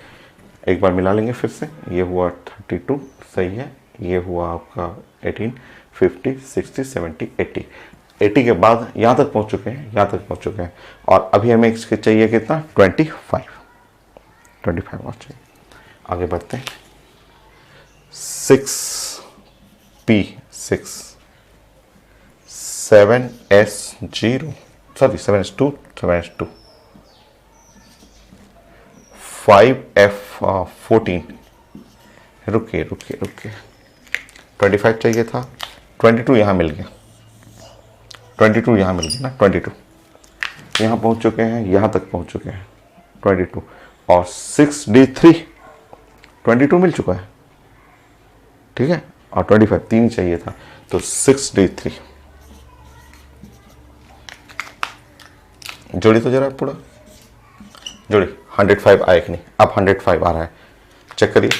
एक बार मिला लेंगे फिर से। ये हुआ 32 सही है, ये हुआ आपका 18 50 60 70 80 के बाद यहाँ तक पहुँच चुके हैं, यहाँ तक पहुँच चुके हैं। और अभी हमें इसके चाहिए कितना 25 और चाहिए। आगे बढ़ते हैं 6p6 7s0 7s2 5f14। रुकिए 25 चाहिए था, 22 यहाँ मिल गया, 22 यहाँ मिल गया ना। 22 यहाँ पहुँच चुके हैं, यहाँ तक पहुँच चुके हैं 22 और 6d3 22 मिल चुका है। ठीक है, और 25 3 चाहिए था, तो 6d3 जोड़ी तो जरा पूरा जोड़ी। 105 आए कि नहीं, अब 105 आ रहा है, चेक करिए।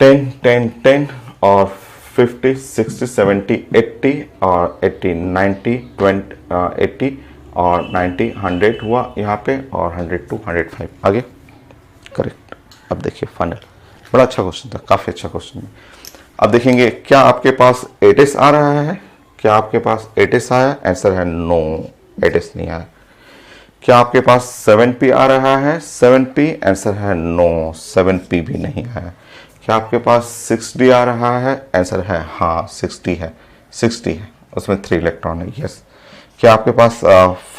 10 10 10 और 50 60 70 80 और 80 90 20 80 और 90 100 हुआ यहाँ पे, और 102 105 आगे करेक्ट। अब देखिए फाइनल, बड़ा अच्छा क्वेश्चन था, काफ़ी अच्छा क्वेश्चन है। अब देखेंगे क्या आपके पास 8s आ रहा है, क्या आपके पास 8s आया, आंसर है नो 8s नहीं आया। क्या आपके पास 7p आ रहा है 7p, आंसर है नो 7p भी नहीं आया। क्या आपके पास 6d आ रहा है, आंसर है हाँ 60 है, 60 है, उसमें 3 इलेक्ट्रॉन है, यस। क्या आपके पास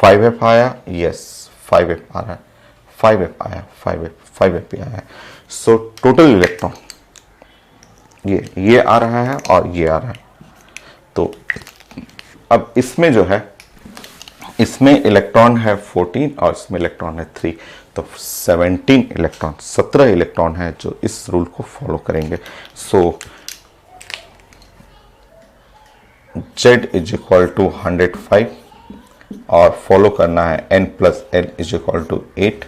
5f आया, यस 5f आ रहा है, 5f आया, 5f भी आया है। सो टोटल इलेक्ट्रॉन ये आ रहा है और ये आ रहा है। तो अब इसमें जो है, इसमें इलेक्ट्रॉन है 14 और इसमें इलेक्ट्रॉन है 3, तो 17 इलेक्ट्रॉन 17 इलेक्ट्रॉन है जो इस रूल को फॉलो करेंगे। So Z is equal to 105 और फॉलो करना है n plus n is equal to 8।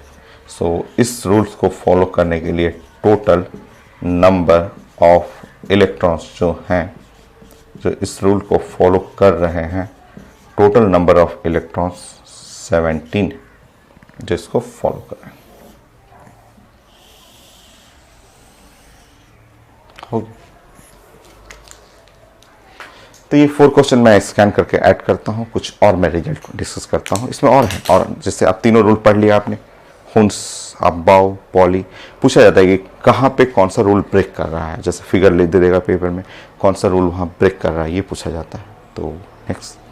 So इस रूल्स को फॉलो करने के लिए टोटल नंबर ऑफ इलेक्ट्रॉन्स जो हैं, जो इस रूल को फॉलो कर रहे हैं, टोटल नंबर ऑफ इलेक्ट्रॉन्स 17 जिसको फॉलो कर रहे हैं। तो ये 4 क्वेश्चन मैं स्कैन करके ऐड करता हूँ, कुछ और मैं रिजल्ट डिस्कस करता हूँ। इसमें और है, और जैसे आप तीनों रूल पढ़ लिया आपने, हुंस, अबाव, पॉली पूछा जाता है कि कहाँ पे कौन सा रूल ब्रेक कर रहा है, जैसे फिगर ले दे देगा पेपर में, कौन सा रूल वहाँ ब्रेक कर रहा है ये पूछा जाता है। तो नेक्स्ट